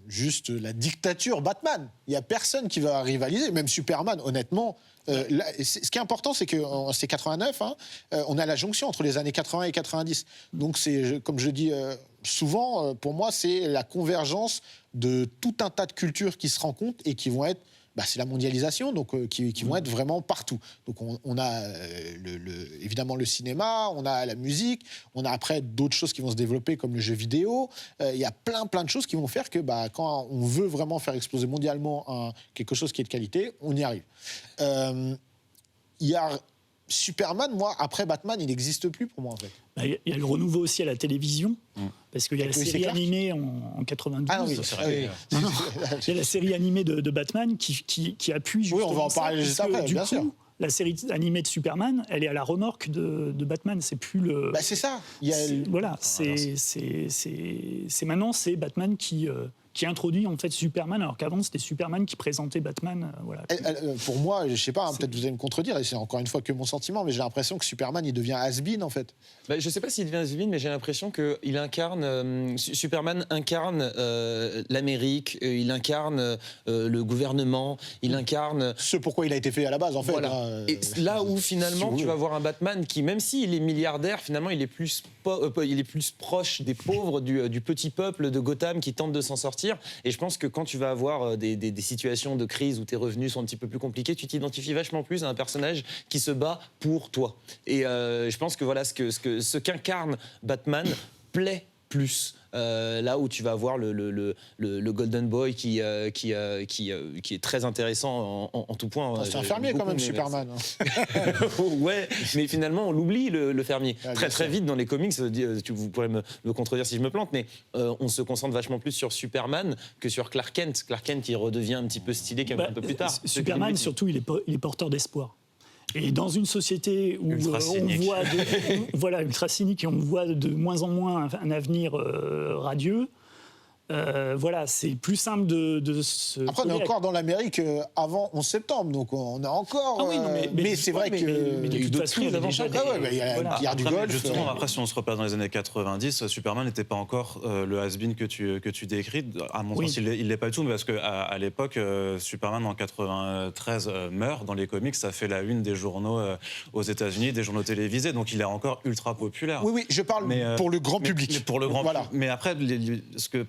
juste la dictature Batman. Il n'y a personne qui va rivaliser, même Superman, honnêtement. Là, ce qui est important, c'est que c'est 89, on a la jonction entre les années 80 et 90. Donc, comme je dis souvent, pour moi, c'est la convergence de tout un tas de cultures qui se rencontrent et qui vont être... c'est la mondialisation, donc qui vont être vraiment partout. Donc on a évidemment le cinéma, on a la musique, on a après d'autres choses qui vont se développer comme le jeu vidéo. Il y a plein de choses qui vont faire que quand on veut vraiment faire exploser mondialement quelque chose qui est de qualité, on y arrive. Il y a Superman, moi, après Batman, il n'existe plus pour moi, en fait. Il y a le renouveau aussi à la télévision, parce qu'il y a la série animée en 92. Ah oui, il y a la série animée de Batman qui appuie justement. Oui, on va en parler juste après, bien sûr. La série animée de Superman, elle est à la remorque de Batman. C'est plus le. C'est ça. Voilà, maintenant c'est Batman qui introduit en fait Superman, alors qu'avant c'était Superman qui présentait Batman. Voilà. Pour moi, je sais pas, peut-être vous allez me contredire, et c'est encore une fois que mon sentiment, mais j'ai l'impression que Superman il devient has-been en fait. Je sais pas s'il devient has-been, mais j'ai l'impression que Superman incarne l'Amérique, il incarne le gouvernement, il incarne ce pourquoi il a été fait à la base en fait. Voilà. Et là où finalement tu vas voir un Batman qui, même s'il est milliardaire, finalement il est plus proche des pauvres, du petit peuple de Gotham qui tente de s'en sortir. Et je pense que quand tu vas avoir des situations de crise où tes revenus sont un petit peu plus compliqués, tu t'identifies vachement plus à un personnage qui se bat pour toi. Et je pense que voilà ce qu'incarne Batman plaît plus. Là où tu vas avoir le Golden Boy qui est très intéressant en tout point. C'est un fermier quand même, Superman. Ouais, mais finalement on l'oublie le fermier. Très vite dans les comics, vous pourrez me contredire si je me plante, mais on se concentre vachement plus sur Superman que sur Clark Kent. Clark Kent il redevient un petit peu stylé un peu plus tard. Superman surtout il est porteur d'espoir. Et dans une société où on voit ultra cynique et on voit de moins en moins un avenir radieux, c'est plus simple de se... Après, on est encore dans l'Amérique avant 11 septembre, donc on est encore... mais c'est vrai que... il y a eu d'autres crises avant ça. Il y a la guerre du Golfe. Justement, après, si on se repasse dans les années 90, Superman n'était pas encore le has-been que tu décris. À mon sens, il ne l'est pas du tout, mais parce qu'à l'époque, Superman, en 93, meurt dans les comics. Ça fait la une des journaux aux États-Unis, des journaux télévisés, donc il est encore ultra populaire. Oui, je parle pour le grand public. Pour le grand public. Mais après,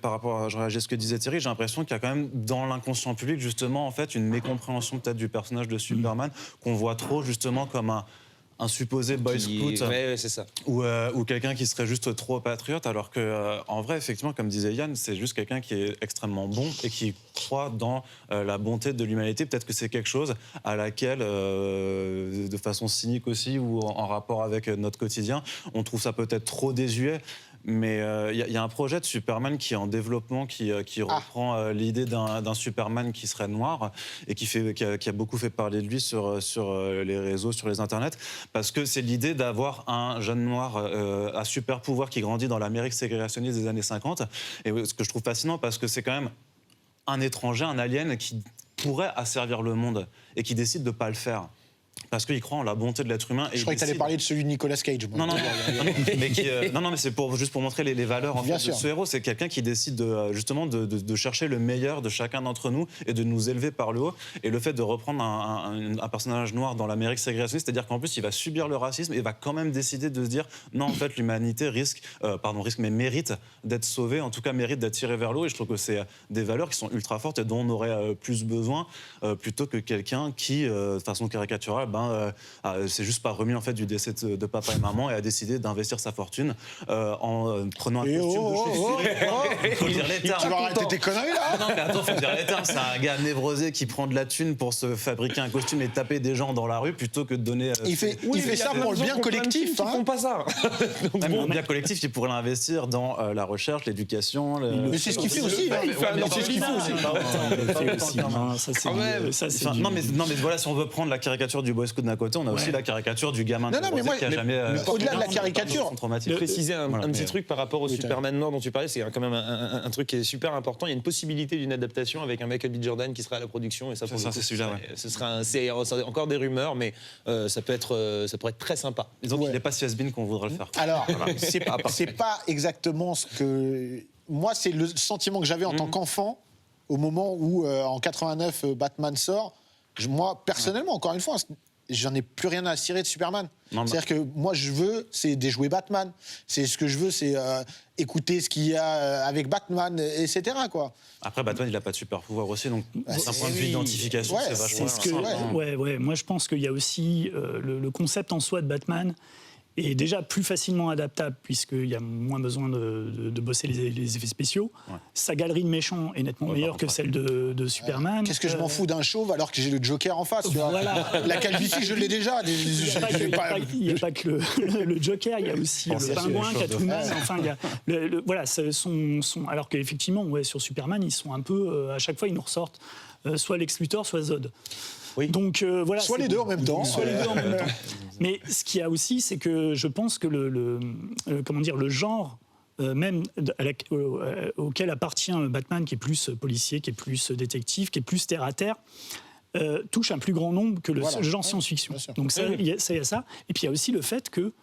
par rapport je réagis à ce que disait Thierry, j'ai l'impression qu'il y a quand même dans l'inconscient public justement en fait une mécompréhension peut-être du personnage de Superman qu'on voit trop justement comme un un supposé boy scout. Ouais, c'est ça. Ou quelqu'un qui serait juste trop patriote, alors que en vrai, effectivement, comme disait Yann, c'est juste quelqu'un qui est extrêmement bon et qui croit dans la bonté de l'humanité. Peut-être que c'est quelque chose à laquelle, de façon cynique aussi, ou en rapport avec notre quotidien, on trouve ça peut-être trop désuet. Mais il y a un projet de Superman qui est en développement, qui reprend l'idée d'un Superman qui serait noir et qui a beaucoup fait parler de lui sur les réseaux, sur les internets, parce que c'est l'idée d'avoir un jeune noir à super pouvoir qui grandit dans l'Amérique ségrégationniste des années 50. Et ce que je trouve fascinant, parce que c'est quand même un étranger, un alien qui pourrait asservir le monde et qui décide de ne pas le faire. Parce qu'il croit en la bonté de l'être humain. Et je croyais que tu allais parler de celui de Nicolas Cage. Moi. Non, mais c'est juste pour montrer les valeurs en fait, de ce héros. C'est quelqu'un qui décide justement de chercher le meilleur de chacun d'entre nous et de nous élever par le haut. Et le fait de reprendre un personnage noir dans l'Amérique ségrégationniste, c'est-à-dire qu'en plus, il va subir le racisme et va quand même décider de se dire non, en fait, l'humanité mais mérite d'être sauvée, en tout cas mérite d'être tirée vers le haut. Et je trouve que c'est des valeurs qui sont ultra fortes et dont on aurait plus besoin plutôt que quelqu'un qui, de façon caricaturale, c'est juste pas remis en fait du décès de papa et maman et a décidé d'investir sa fortune en prenant un costume de chaussure. Faut dire les termes. Tu vas arrêter tes conneries là. Non mais attends, faut dire les termes. C'est un gars névrosé qui prend de la thune pour se fabriquer un costume et taper des gens dans la rue plutôt que de donner. Il fait ça pour le bien collectif. Ils font pas ça. Le bien collectif, il pourrait l'investir dans la recherche, l'éducation. Mais c'est ce qu'il fait aussi. C'est ce qu'il fait aussi. Non mais voilà, si on veut prendre la caricature du boy scout d'un côté, on a aussi la caricature du gamin qui a jamais. Au-delà de la caricature, préciser un petit truc par rapport au Superman noir dont tu parlais, c'est quand même un truc qui est super important. Il y a une possibilité d'une adaptation avec un Michael B. Jordan qui sera à la production et ça, c'est celui-là. C'est encore des rumeurs, mais ça pourrait être très sympa. Disons qu'il n'est pas si has-been qu'on voudrait le faire. Alors, c'est pas exactement ce que moi, c'est le sentiment que j'avais en tant qu'enfant au moment où en 89 Batman sort. Moi, personnellement, encore une fois, j'en ai plus rien à cirer de Superman. C'est-à-dire que moi, c'est déjouer Batman. C'est ce que je veux, c'est écouter ce qu'il y a avec Batman, etc. Quoi. Après, Batman, il n'a pas de super pouvoir aussi, donc d'un point de vue d'identification, c'est vachement simple. Moi, je pense qu'il y a aussi le concept en soi de Batman est déjà plus facilement adaptable puisqu'il y a moins besoin de bosser les effets spéciaux. Ouais. Sa galerie de méchants est nettement meilleure que celle de Superman. Qu'est-ce que je m'en fous d'un chauve alors que j'ai le Joker en face, tu vois. Voilà. La calvitie, je l'ai déjà. Il n'y a pas que le Joker, il y a aussi le pingouin, Catwoman. Enfin, voilà, alors qu'effectivement, sur Superman, ils sont un peu... à chaque fois, ils nous ressortent soit Lex Luthor, soit Zod. Oui. Donc, voilà, soit les deux en même temps. Mais ce qu'il y a aussi, c'est que je pense que le genre même auquel appartient Batman, qui est plus policier, qui est plus détective, qui est plus terre-à-terre, touche un plus grand nombre que le genre science-fiction. Donc il y a ça. Et puis il y a aussi le fait que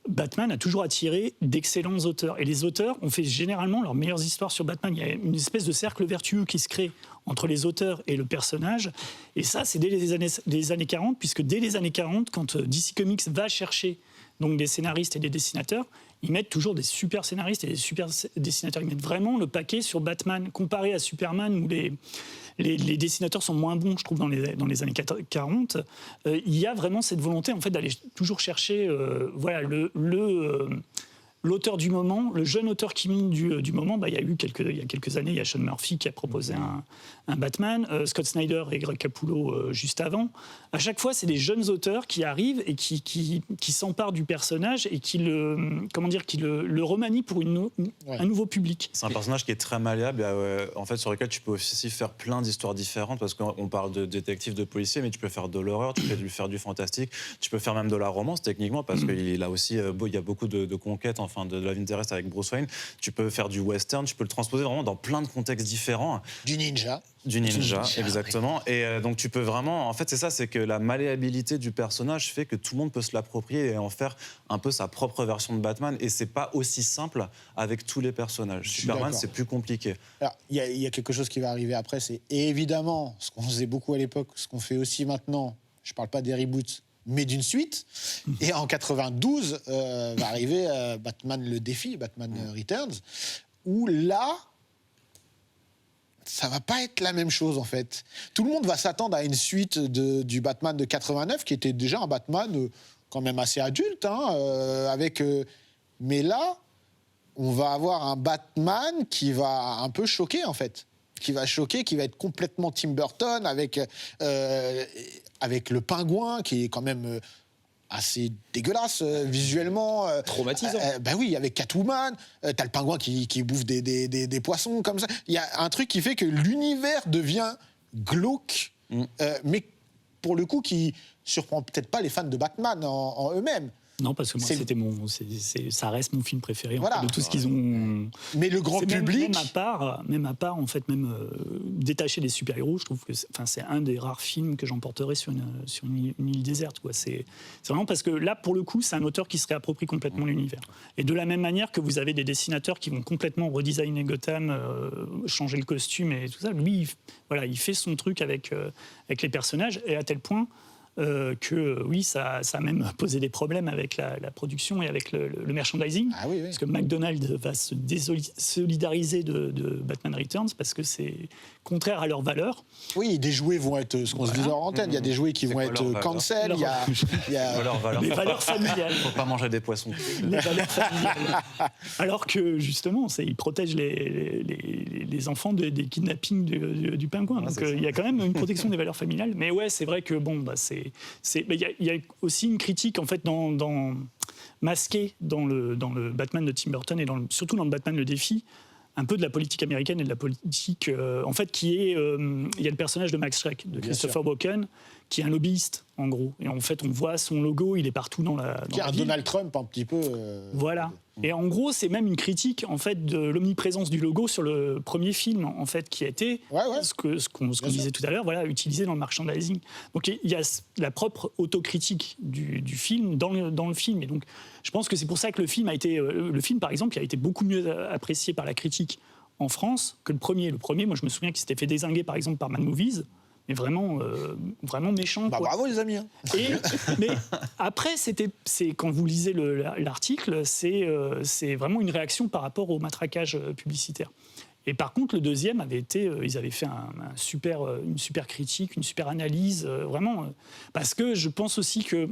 Batman a toujours attiré d'excellents auteurs. Et les auteurs ont fait généralement leurs meilleures histoires sur Batman. Il y a une espèce de cercle vertueux qui se crée entre les auteurs et le personnage. Et ça, c'est dès les années 40, puisque dès les années 40, quand DC Comics va chercher donc des scénaristes et des dessinateurs, ils mettent toujours des super scénaristes et des super dessinateurs. Ils mettent vraiment le paquet sur Batman, comparé à Superman, où les dessinateurs sont moins bons, je trouve, dans les années 40. Il y a vraiment cette volonté, en fait, d'aller toujours chercher l'auteur du moment, le jeune auteur qui monte du moment. Il y a quelques années, il y a Sean Murphy qui a proposé un Batman, Scott Snyder et Greg Capullo juste avant. À chaque fois, c'est des jeunes auteurs qui arrivent et qui s'emparent du personnage et qui le remanient pour un nouveau public. C'est un personnage qui est très malléable, en fait, sur lequel tu peux aussi faire plein d'histoires différentes, parce qu'on parle de détective, de policier, mais tu peux faire de l'horreur, tu peux faire du fantastique, tu peux faire même de la romance techniquement, parce qu'il a aussi, il y a beaucoup de conquêtes, enfin de la vie terrestre avec Bruce Wayne. Tu peux faire du western, tu peux le transposer vraiment dans plein de contextes différents. Du ninja, exactement. Et donc tu peux vraiment, en fait, c'est ça, c'est que la malléabilité du personnage fait que tout le monde peut se l'approprier et en faire un peu sa propre version de Batman. Et c'est pas aussi simple avec tous les personnages. Superman, c'est plus compliqué. Alors, il y a quelque chose qui va arriver après, c'est évidemment ce qu'on faisait beaucoup à l'époque, ce qu'on fait aussi maintenant. Je parle pas des reboots, mais d'une suite. Et en 92 va arriver Batman le défi, Batman Returns, où là, ça va pas être la même chose en fait. Tout le monde va s'attendre à une suite du Batman de 89, qui était déjà un Batman quand même assez adulte, mais là, on va avoir un Batman qui va un peu choquer, en fait. Qui va choquer, qui va être complètement Tim Burton, avec le pingouin, qui est quand même assez dégueulasse visuellement. Traumatisant. Bah oui, avec Catwoman, t'as le pingouin qui bouffe des poissons comme ça. Il y a un truc qui fait que l'univers devient glauque, mais pour le coup qui surprend peut-être pas les fans de Batman en eux-mêmes. Non, parce que moi, ça reste mon film préféré Voilà. en fait, de tout ce qu'ils ont. Mais le grand public. Même à part, en fait, détaché des super-héros, je trouve que c'est un des rares films que j'emporterais sur une île déserte. Quoi. C'est vraiment parce que là, pour le coup, c'est un auteur qui se réapproprie complètement l'univers. Et de la même manière que vous avez des dessinateurs qui vont complètement redesigner Gotham, changer le costume et tout ça, lui, il fait son truc avec les personnages, et à tel point. Que oui, ça a même posé des problèmes avec la production et avec le merchandising. Ah oui, oui. Parce que McDonald's va se désolidariser de Batman Returns parce que c'est contraire à leurs valeurs. Oui, des jouets vont être, ce qu'on se disait en antenne, il y a des jouets qui vont être cancel, il y a les valeurs familiales. Il ne faut pas manger des poissons. Les valeurs familiales. Alors que justement, ils protègent les enfants des kidnappings du pingouin. Donc il y a quand même une protection des valeurs familiales. Mais ouais, c'est vrai que il y a aussi une critique en fait masquée dans le Batman de Tim Burton et surtout dans le Batman le défi, un peu de la politique américaine et de la politique en fait qui est il y a le personnage de Max Schreck de Christopher Walken qui est un lobbyiste en gros, et en fait on voit son logo, il est partout dans la qui est un ville. Donald Trump un petit peu voilà. Et en gros, c'est même une critique en fait de l'omniprésence du logo sur le premier film, en fait, qui a été ce qu'on disait tout à l'heure, utilisé dans le merchandising. Donc il y a la propre autocritique du film dans le film. Et donc, je pense que c'est pour ça que le film, par exemple, a été beaucoup mieux apprécié par la critique en France que le premier. Le premier, moi, je me souviens qu'il s'était fait dézinguer, par exemple, par Mad Movies. Mais vraiment méchant. Bah, bravo les amis. Mais après, c'est quand vous lisez l'article, c'est vraiment une réaction par rapport au matraquage publicitaire. Et par contre, le deuxième ils avaient fait une super critique, une super analyse, vraiment, parce que je pense aussi que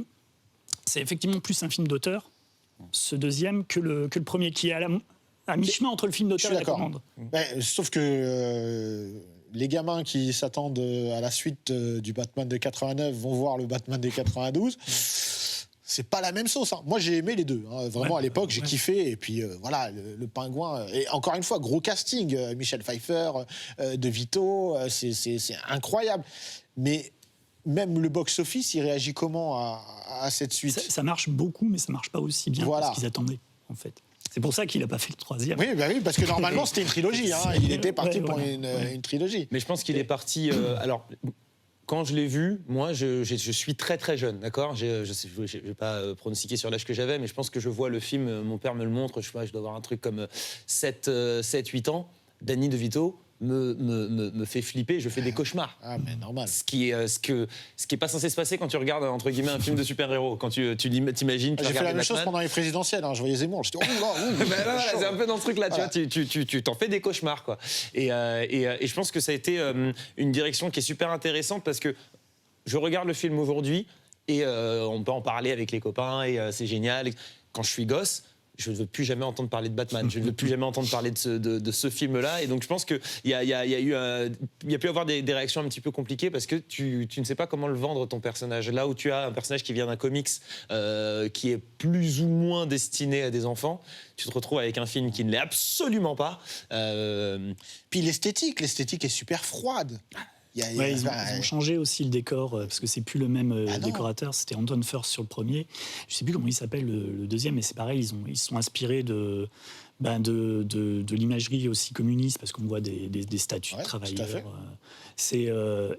c'est effectivement plus un film d'auteur, ce deuxième, que le premier, qui est à mi-chemin entre le film d'auteur et la commande. Sauf que les gamins qui s'attendent à la suite du Batman de 89 vont voir le Batman des 92. C'est pas la même sauce. Moi, j'ai aimé les deux. Vraiment, à l'époque, j'ai kiffé. Et puis, le pingouin. Et encore une fois, gros casting. Michel Pfeiffer, De Vito. C'est incroyable. Mais même le box-office, il réagit comment à cette suite ? Ça marche beaucoup, mais ça marche pas aussi bien que ce qu'ils attendaient, en fait. C'est pour ça qu'il n'a pas fait le troisième. Oui, parce que normalement, c'était une trilogie. Il était parti pour une trilogie. Mais je pense qu'il est parti... alors, quand je l'ai vu, moi, je suis très, très jeune, d'accord ? Je ne vais pas pronostiquer sur l'âge que j'avais, mais je pense que je vois le film, mon père me le montre, je dois avoir un truc comme 7-8 ans. Danny DeVito me fait flipper, je fais des cauchemars. Ah, mais normal. Ce qui est pas censé se passer quand tu regardes, entre guillemets, un film de super-héros. Quand tu t'imagines, j'ai fait la même chose pendant les présidentielles. Je voyais Zemmour, je dis c'est un peu dans ce truc-là, tu vois, tu t'en fais des cauchemars, quoi. Et je pense que ça a été une direction qui est super intéressante, parce que je regarde le film aujourd'hui et on peut en parler avec les copains et c'est génial. Quand je suis gosse, je ne veux plus jamais entendre parler de Batman. Je ne veux plus jamais entendre parler de ce film-là. Et donc, je pense qu'il y a pu avoir des réactions un petit peu compliquées, parce que tu ne sais pas comment le vendre, ton personnage. Là où tu as un personnage qui vient d'un comics qui est plus ou moins destiné à des enfants, tu te retrouves avec un film qui ne l'est absolument pas. Puis l'esthétique est super froide. Ils ont changé aussi le décor, parce que c'est plus le même décorateur. C'était Anton First sur le premier. Je sais plus comment il s'appelle le deuxième, mais c'est pareil. Ils se sont inspirés de l'imagerie aussi communiste, parce qu'on voit des statues de travailleurs.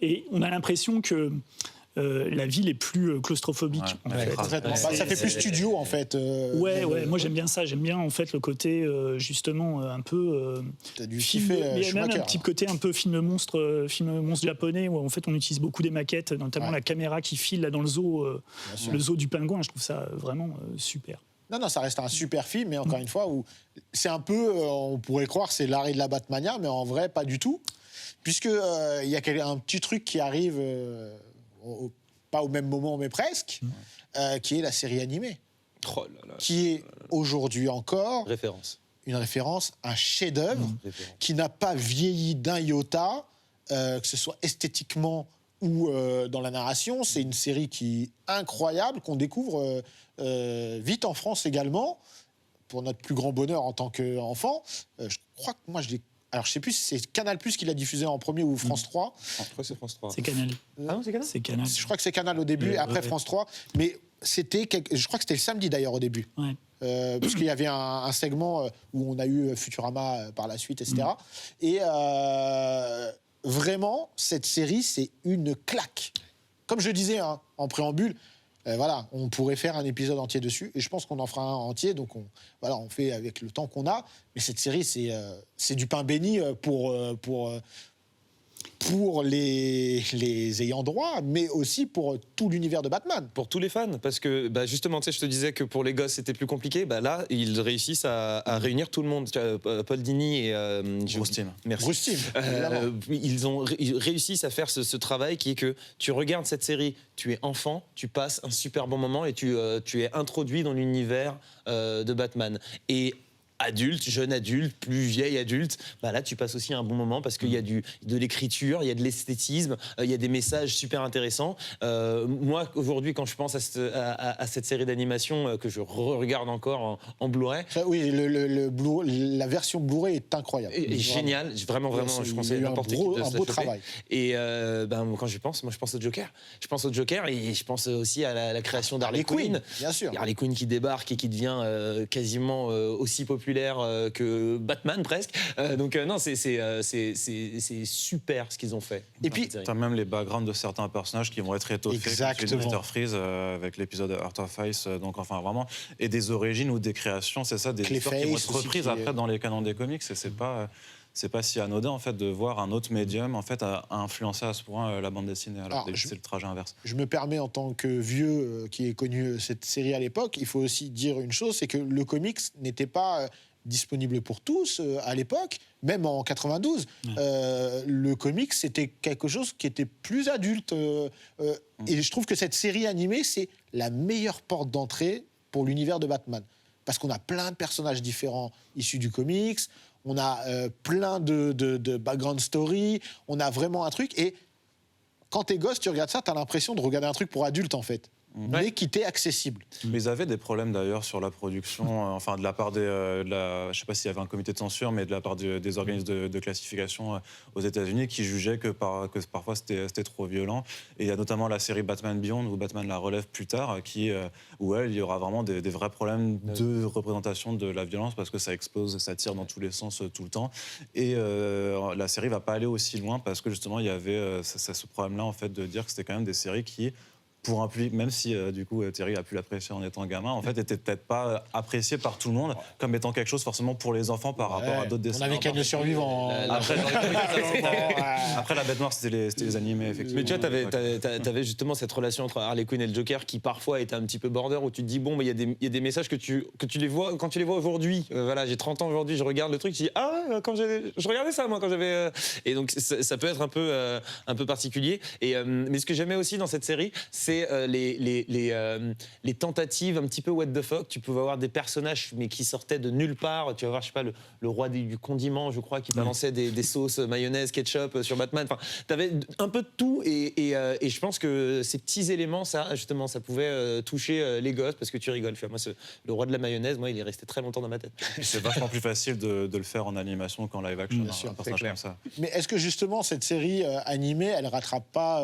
Et on a l'impression que la ville est plus claustrophobique. Ça fait plus studio, en fait. Moi j'aime bien ça. J'aime bien en fait le côté justement un peu. T'as dû kiffer. Il y a même un petit côté un peu film monstre japonais, où en fait on utilise beaucoup des maquettes, notamment la caméra qui file là dans le zoo du pingouin. Je trouve ça vraiment super. Non, ça reste un super film, mais encore une fois, où c'est un peu, on pourrait croire, c'est l'arrêt de la Batmania, mais en vrai, pas du tout, puisque il y a un petit truc qui arrive pas au même moment, mais presque, qui est la série animée. Oh là là. Qui est aujourd'hui encore Référence. une référence, un chef-d'œuvre qui n'a pas vieilli d'un iota, que ce soit esthétiquement ou dans la narration. C'est une série qui est incroyable, qu'on découvre vite en France également, pour notre plus grand bonheur en tant qu'enfant. Je crois que moi, je l'ai... Alors, je ne sais plus si c'est Canal+ qui l'a diffusé en premier ou France 3. Je crois que c'est France 3. C'est Canal. Ah non, c'est Canal. C'est Canal. Je crois que c'est Canal au début, et après France 3. Mais je crois que c'était le samedi d'ailleurs au début. Ouais. Parce qu'il y avait un segment où on a eu Futurama par la suite, etc. Et vraiment, cette série, c'est une claque. Comme je disais en préambule, voilà, on pourrait faire un épisode entier dessus, et je pense qu'on en fera un entier, donc on fait avec le temps qu'on a. Mais cette série, c'est du pain béni pour les ayants droit, mais aussi pour tout l'univers de Batman. Pour tous les fans, parce que justement, tu sais, je te disais que pour les gosses c'était plus compliqué. Là, ils réussissent à réunir tout le monde. Paul Dini et Bruce Timm. Merci. Bruce Timm, évidemment. Ils réussissent à faire ce travail qui est que tu regardes cette série, tu es enfant, tu passes un super bon moment et tu es introduit dans l'univers de Batman. Et adulte, jeune adulte, plus vieil adulte, là tu passes aussi un bon moment parce qu'il y a de l'écriture, il y a de l'esthétisme, il y a des messages super intéressants. Moi aujourd'hui quand je pense à cette série d'animation que je regarde encore en Blu-ray, Oui, la version Blu-ray est incroyable. est génial, vraiment, je conseille n'importe qui de un se la beau choper. travail. Et quand j'y pense, moi je pense au Joker. Je pense au Joker et je pense aussi à la création d'Harley Quinn. Bien sûr. Harley Quinn qui débarque et qui devient quasiment aussi populaire que Batman presque. Non, c'est super ce qu'ils ont fait. Et puis, T'as même les backgrounds de certains personnages qui vont être étoffés. Exactement. Comme Mr. Freeze avec l'épisode Heart of Ice. Donc enfin vraiment, et des origines ou des créations, c'est ça, des histoires qui vont être reprises après dans les canons des comics. Et c'est pas si anodin en fait de voir un autre médium en fait à influencer à ce point la bande dessinée. Alors c'est le trajet inverse. Je me permets en tant que vieux qui ait connu cette série à l'époque, il faut aussi dire une chose, c'est que le comics n'était pas disponible pour tous à l'époque, même en 92. Le comics, c'était quelque chose qui était plus adulte. Et je trouve que cette série animée, c'est la meilleure porte d'entrée pour l'univers de Batman. Parce qu'on a plein de personnages différents issus du comics, on a plein de background story, on a vraiment un truc. Et quand t'es gosse, tu regardes ça, t'as l'impression de regarder un truc pour adulte, en fait. Mais qui t'est accessible. Mais ils avaient des problèmes d'ailleurs sur la production, de la part je sais pas s'il y avait un comité de censure, mais de la part des organismes de classification aux États-Unis qui jugeaient que parfois c'était trop violent. Et il y a notamment la série Batman Beyond où Batman la relève plus tard, où il y aura vraiment des vrais problèmes de représentation de la violence parce que ça explose, ça tire dans tous les sens tout le temps. Et la série va pas aller aussi loin parce que justement il y avait ce problème-là en fait de dire que c'était quand même des séries qui pour un public, même si du coup Thierry a pu l'apprécier en étant gamin, en fait, était peut-être pas apprécié par tout le monde comme étant quelque chose forcément pour les enfants par rapport à d'autres dessins. On avait qu'à le survivant. Après, la bête noire, c'était les animés, effectivement. Mais tu vois, t'avais justement cette relation entre Harley Quinn et le Joker qui parfois était un petit peu border, où tu te dis, bon, il y a des messages que tu les vois, quand tu les vois aujourd'hui. Voilà, j'ai 30 ans aujourd'hui, je regarde le truc, je dis, je regardais ça, moi, quand j'avais... Et donc, ça peut être un peu particulier. Mais ce que j'aimais aussi dans cette série, c'est les tentatives un petit peu what the fuck. Tu pouvais avoir des personnages mais qui sortaient de nulle part. Tu vas voir, je sais pas, le roi du condiment, je crois, qui balançait des sauces mayonnaise, ketchup sur Batman. Enfin, t'avais un peu de tout et je pense que ces petits éléments, ça, justement, ça pouvait toucher les gosses parce que tu rigoles. Moi, le roi de la mayonnaise, moi, il est resté très longtemps dans ma tête. C'est vachement plus facile de le faire en animation qu'en live action. Bien sûr, un personnage comme ça. Mais est-ce que justement cette série animée, elle rattrape pas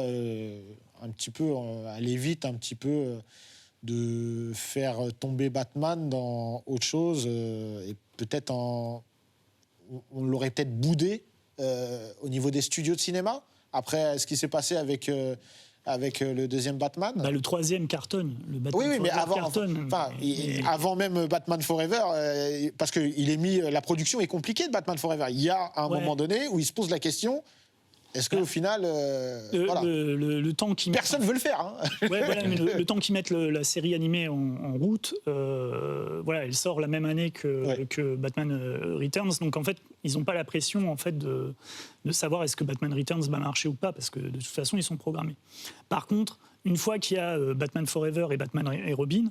un petit peu, aller vite un petit peu, de faire tomber Batman dans autre chose et peut-être on l'aurait peut-être boudé au niveau des studios de cinéma après ce qui s'est passé avec le deuxième Batman. Le troisième cartonne. Le Batman oui, mais cartonne. Avant même Batman Forever, parce que la production est compliquée de Batman Forever. Il y a un moment donné où il se pose la question, Est-ce qu'au final, voilà. Le temps qui Personne ne veut le faire. Hein. Ouais, voilà, mais le temps qu'ils mettent la série animée en route, voilà, elle sort la même année que Batman Returns. Donc en fait, ils n'ont pas la pression en fait de savoir est-ce que Batman Returns va marcher ou pas, parce que de toute façon, ils sont programmés. Par contre, une fois qu'il y a Batman Forever et Batman et Robin,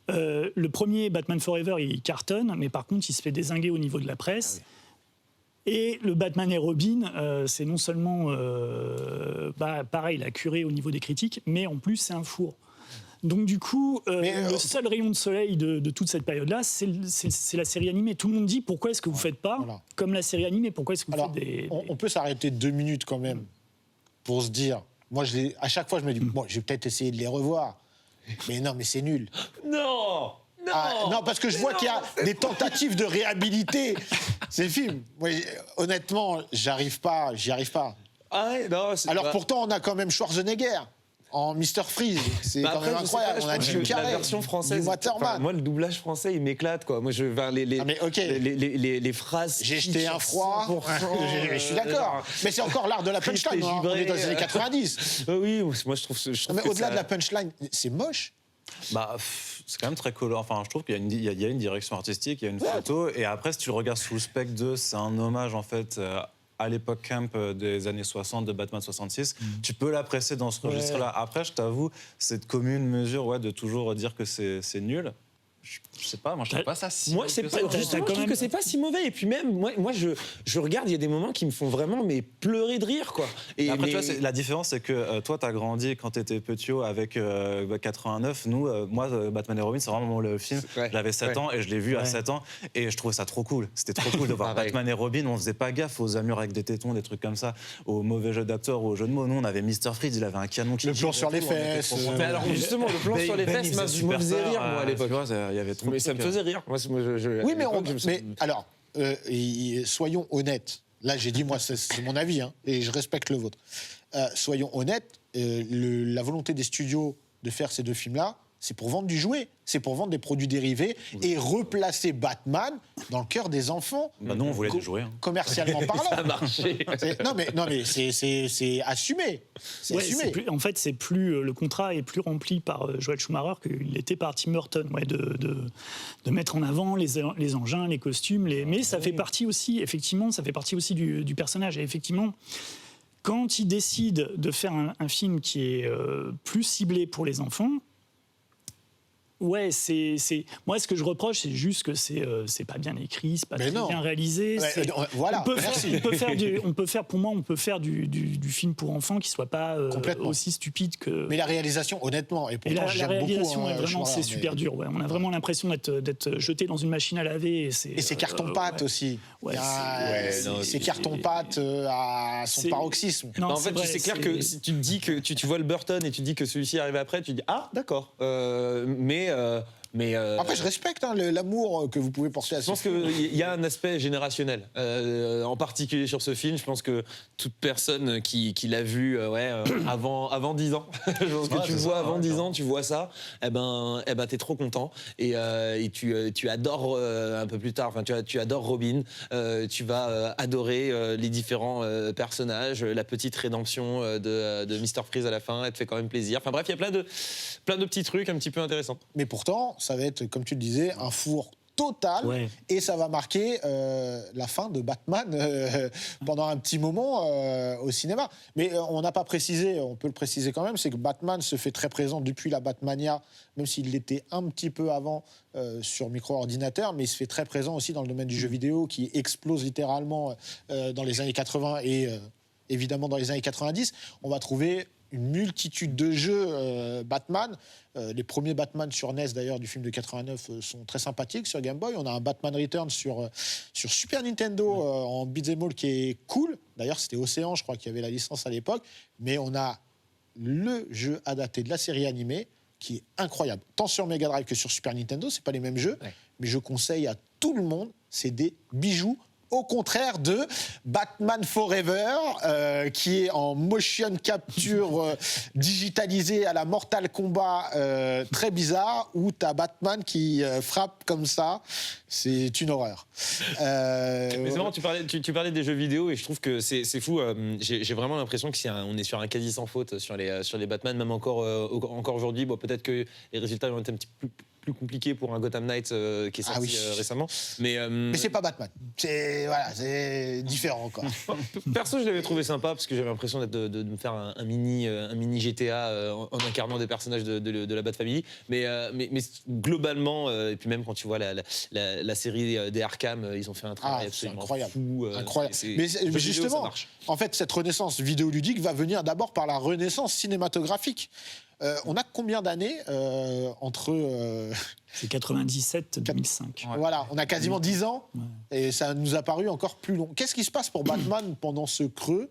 le premier Batman Forever, il cartonne, mais par contre, il se fait dézinguer au niveau de la presse. Et le Batman et Robin, c'est non seulement, pareil, la curée au niveau des critiques, mais en plus, c'est un four. Donc du coup, le seul rayon de soleil de toute cette période-là, c'est la série animée. Tout le monde dit, pourquoi est-ce que vous ne faites pas comme la série animée? Pourquoi est-ce que vous faites des... On peut s'arrêter 2 minutes quand même pour se dire... Moi, à chaque fois, je me dis, bon, je vais peut-être essayer de les revoir. Mais non, mais c'est nul. Non. Non, parce que je vois qu'il y a des tentatives de réhabiliter ces films. Moi, honnêtement, j'y arrive pas. Ah ouais, non, Alors pourtant, on a quand même Schwarzenegger en Mr. Freeze. C'est quand même incroyable. On a Jim Carrey, la version française. Moi, le doublage français, il m'éclate, quoi. Moi, les phrases. J'ai jeté un froid. Je suis d'accord. Mais c'est encore l'art de la punchline. On est dans les années 90. Oui, moi, je trouve mais au-delà de la punchline, c'est moche. C'est quand même très coloré. Enfin, je trouve qu'il y a une direction artistique, il y a une photo. Et après, si tu le regardes sous le spectre 2, c'est un hommage, en fait, à l'époque camp des années 60 de Batman 66. Tu peux l'apprécier dans ce registre-là. Après, je t'avoue, cette commune mesure de toujours dire que c'est nul. Je sais pas, moi je trouve pas ça si mauvais. Moi, je trouve que c'est pas si mauvais. Et puis même, moi je regarde, il y a des moments qui me font vraiment pleurer de rire, quoi. Et après, tu vois, la différence, c'est que toi, t'as grandi quand t'étais petit avec 89. Nous, moi, Batman et Robin, c'est vraiment le film. J'avais 7 ans et je l'ai vu à 7 ans. Et je trouvais ça trop cool. C'était trop cool de voir Batman et Robin. On faisait pas gaffe aux armures avec des tétons, des trucs comme ça, aux mauvais jeux d'acteurs ou aux jeux de mots. Nous, on avait Mr. Freeze, il avait un canon qui... Le plan sur les fesses. Mais alors, justement, le plan sur les fesses me faisait rire, moi, à l'époque. Mais ça me faisait rire. Oui, mais alors, soyons honnêtes. Là, j'ai dit, moi, c'est mon avis, hein, et je respecte le vôtre. Soyons honnêtes, la volonté des studios de faire ces 2 films-là, c'est pour vendre du jouet, c'est pour vendre des produits dérivés et replacer Batman dans le cœur des enfants. Nous, on voulait du jouet. Hein. Commercialement parlant. Ça a marché. Non, mais c'est assumé. assumé. En fait, le contrat est plus rempli par Joel Schumacher qu'il était par Tim Burton, de mettre en avant les engins, les costumes. Mais ça fait partie aussi, effectivement, du personnage. Et effectivement, quand il décide de faire un film qui est plus ciblé pour les enfants, ouais, moi, ce que je reproche, c'est juste que c'est pas bien écrit, c'est pas très bien réalisé. Voilà, on peut faire du film pour enfants qui soit pas aussi stupide que... Mais la réalisation, honnêtement, et pourtant, la réalisation, vraiment, c'est super dur. Ouais. On a vraiment l'impression d'être jeté dans une machine à laver. Et c'est carton-pâte aussi. C'est carton-pâte à son paroxysme. Non, en fait, c'est clair que si tu te dis que tu vois le Burton et tu dis que celui-ci arrive après, tu dis ah, d'accord. Après, je respecte l'amour que vous pouvez porter à ce film. Je pense qu'il y a un aspect générationnel, en particulier sur ce film. Je pense que toute personne qui l'a vu avant 10 ans, je pense que tu le vois avant 10 ans, tu vois ça, t'es trop content. Et tu adores un peu plus tard, tu adores Robin, tu vas adorer les différents personnages, la petite rédemption de Mr. Freeze à la fin, elle te fait quand même plaisir. Enfin bref, il y a plein de petits trucs un petit peu intéressants. Mais pourtant, ça va être, comme tu le disais, un four total, et ça va marquer la fin de Batman pendant un petit moment au cinéma. Mais on n'a pas précisé, on peut le préciser quand même, c'est que Batman se fait très présent depuis la Batmania, même s'il l'était un petit peu avant sur micro-ordinateur, mais il se fait très présent aussi dans le domaine du jeu vidéo qui explose littéralement dans les années 80 et évidemment dans les années 90. On va trouver une multitude de jeux Batman. Les premiers Batman sur NES, d'ailleurs, du film de 89 sont très sympathiques sur Game Boy. On a un Batman Returns sur Super Nintendo en beat'em all qui est cool. D'ailleurs, c'était Océan, je crois, qui avait la licence à l'époque. Mais on a le jeu adapté de la série animée qui est incroyable. Tant sur Mega Drive que sur Super Nintendo, c'est pas les mêmes jeux. Mais je conseille à tout le monde, c'est des bijoux au contraire de Batman Forever, qui est en motion capture digitalisée à la Mortal Kombat, très bizarre, où tu as Batman qui frappe comme ça. C'est une horreur. Mais c'est marrant, tu parlais des jeux vidéo et je trouve que c'est fou. J'ai vraiment l'impression qu'on est sur un quasi sans faute sur les Batman, même encore aujourd'hui. Bon, peut-être que les résultats vont être un petit peu plus compliqués pour un Gotham Knight qui est sorti récemment. Mais c'est pas Batman. C'est différent encore. Perso, je l'avais trouvé sympa parce que j'avais l'impression de me faire un mini GTA en incarnant des personnages de la Bat Family. Mais globalement, et puis même quand tu vois la série des Arkham, ils ont fait un travail absolument fou. Incroyable. Mais justement, en fait, cette renaissance vidéoludique va venir d'abord par la renaissance cinématographique. On a combien d'années entre... C'est 97-2005. Ouais. Voilà, on a quasiment 10 ans, et ça nous a paru encore plus long. Qu'est-ce qui se passe pour Batman pendant ce creux?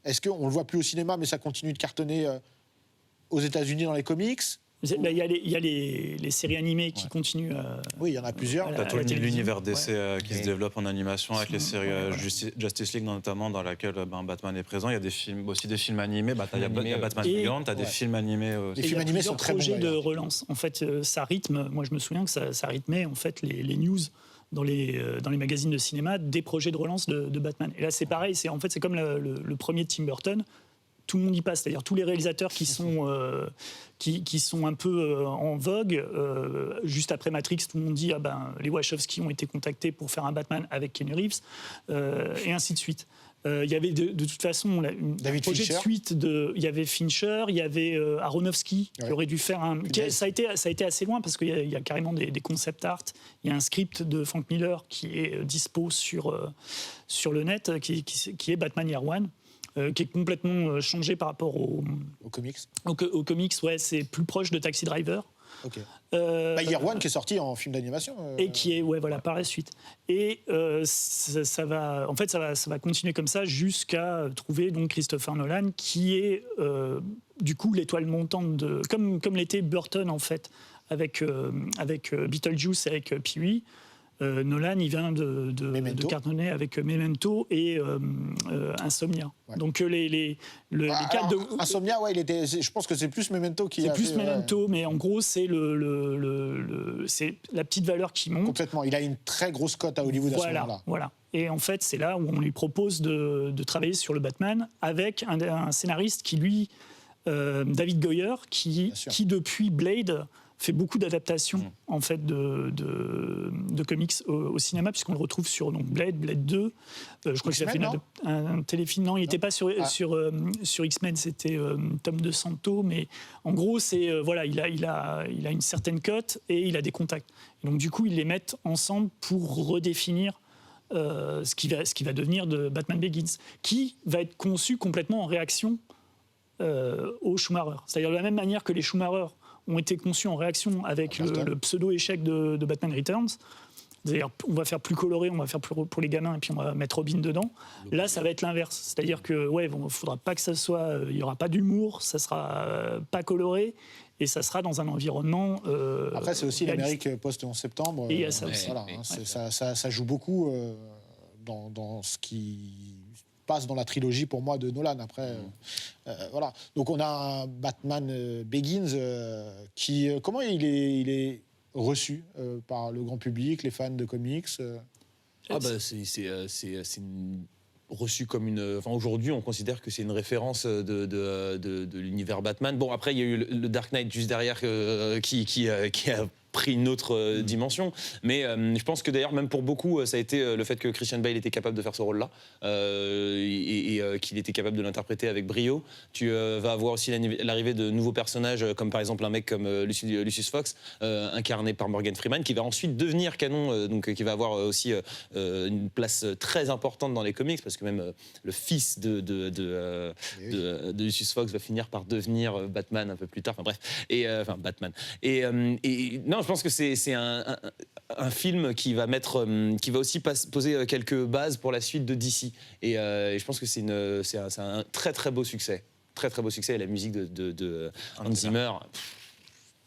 Est-ce qu'on ne le voit plus au cinéma, mais ça continue de cartonner aux États-Unis dans les comics? Il y a les séries animées qui continuent. Oui, il y en a plusieurs. T'as tout l'univers DC qui se développe en animation avec les séries Justice League notamment, dans laquelle Batman est présent. Il y a aussi des films animés. Il y a Batman Beyond, t'as des films animés aussi. Les films animés sont très bons. Projets de relance. En fait, ça rythme. Moi, je me souviens que ça rythmait en fait les news dans les magazines de cinéma des projets de relance de Batman. Et là, c'est pareil. C'est comme le premier de Tim Burton. Tout le monde y passe, c'est-à-dire tous les réalisateurs qui sont un peu en vogue. Juste après Matrix, tout le monde dit les Wachowski ont été contactés pour faire un Batman avec Keanu Reeves, et ainsi de suite. Il y avait de toute façon un projet de suite. Il y avait Fincher, il y avait Aronofsky qui aurait dû faire un. Ça a été assez loin parce qu'il y a carrément des concept art. Il y a un script de Frank Miller qui est dispo sur le net, qui est Batman Year One. Qui est complètement changé par rapport aux comics. Aux comics, c'est plus proche de Taxi Driver. Okay. Year One qui est sorti en film d'animation. Et qui est, par la suite. Et ça va continuer comme ça jusqu'à trouver donc Christopher Nolan, qui est du coup l'étoile montante comme l'était Burton en fait, avec Beetlejuice et avec Pee-wee. Nolan, il vient de cartonner avec Memento et Insomnia. Ouais. Donc les cadres de Insomnia, je pense que c'est plus Memento qui. C'est plus Memento, mais en gros c'est c'est la petite valeur qui monte. Complètement. Il a une très grosse cote à Hollywood à ce moment-là. Voilà. Et en fait, c'est là où on lui propose de travailler sur le Batman avec un scénariste qui David Goyer, qui depuis Blade fait beaucoup d'adaptations en fait de comics au cinéma, puisqu'on le retrouve sur Blade 2. Je crois qu'il a fait un téléfilm. Non, il n'était pas sur X-Men, c'était Tom DeSanto, mais en gros, c'est il a une certaine cote et il a des contacts. Et donc du coup, ils les mettent ensemble pour redéfinir ce qui va devenir de Batman Begins, qui va être conçu complètement en réaction aux Schumacher. C'est-à-dire de la même manière que les Schumacher ont été conçus en réaction avec le pseudo-échec de Batman Returns. C'est-à-dire, on va faire plus coloré, on va faire plus pour les gamins, et puis on va mettre Robin dedans. Là, ça va être l'inverse. C'est-à-dire que, faudra pas que ça soit... Il n'y aura pas d'humour, ça sera pas coloré, et ça sera dans un environnement... Après, c'est aussi l'Amérique post-11 septembre. Et il y a ça aussi. Ça joue beaucoup dans ce qui passe dans la trilogie, pour moi, de Nolan. Après, voilà. Donc, on a un Batman Begins qui... comment il est reçu par le grand public, les fans de comics? C'est reçu comme une... Enfin, aujourd'hui, on considère que c'est une référence de l'univers Batman. Bon, après, il y a eu le Dark Knight juste derrière qui a pris une autre dimension, mais je pense que d'ailleurs même pour beaucoup ça a été le fait que Christian Bale était capable de faire ce rôle-là et qu'il était capable de l'interpréter avec brio. Tu vas avoir aussi l'arrivée de nouveaux personnages comme par exemple un mec comme Lucius Fox incarné par Morgan Freeman, qui va ensuite devenir canon, donc qui va avoir aussi une place très importante dans les comics, parce que même le fils de Lucius Fox va finir par devenir Batman un peu plus tard, Batman non, je pense que c'est un film qui va aussi poser quelques bases pour la suite de DC. Et je pense que c'est un très très beau succès. Très très beau succès. Et la musique de Hans Zimmer,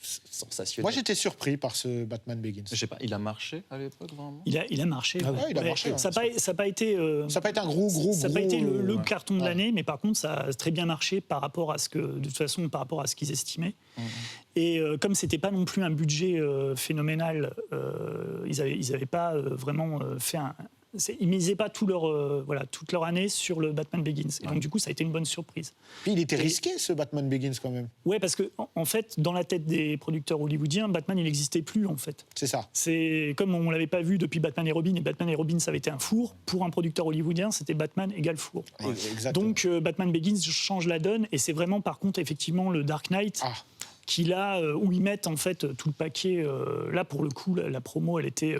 sensationnel. Moi, j'étais surpris par ce Batman Begins. Je sais pas, il a marché à l'époque vraiment. Il a marché. Ah ouais, il a marché, Ça n'a pas été. Ça n'a pas été un gros. Ça n'a pas été le ouais. carton de l'année, mais par contre, ça a très bien marché par rapport à ce que, de toute façon, par rapport à ce qu'ils estimaient. Et comme c'était pas non plus un budget phénoménal, ils avaient pas vraiment fait un. Ils misaient pas toute leur année sur le Batman Begins. Et donc, du coup, ça a été une bonne surprise. Puis il était risqué, ce Batman Begins, quand même. Ouais, parce que en fait, dans la tête des producteurs hollywoodiens, Batman, il n'existait plus, en fait. C'est ça. C'est comme on l'avait pas vu depuis Batman et Robin, et Batman et Robin, ça avait été un four. Pour un producteur hollywoodien, c'était Batman égale four. Ouais. Exactement. Donc, Batman Begins change la donne, et c'est vraiment, par contre, effectivement, le Dark Knight. Où ils mettent en fait tout le paquet. Là, pour le coup, la promo, elle était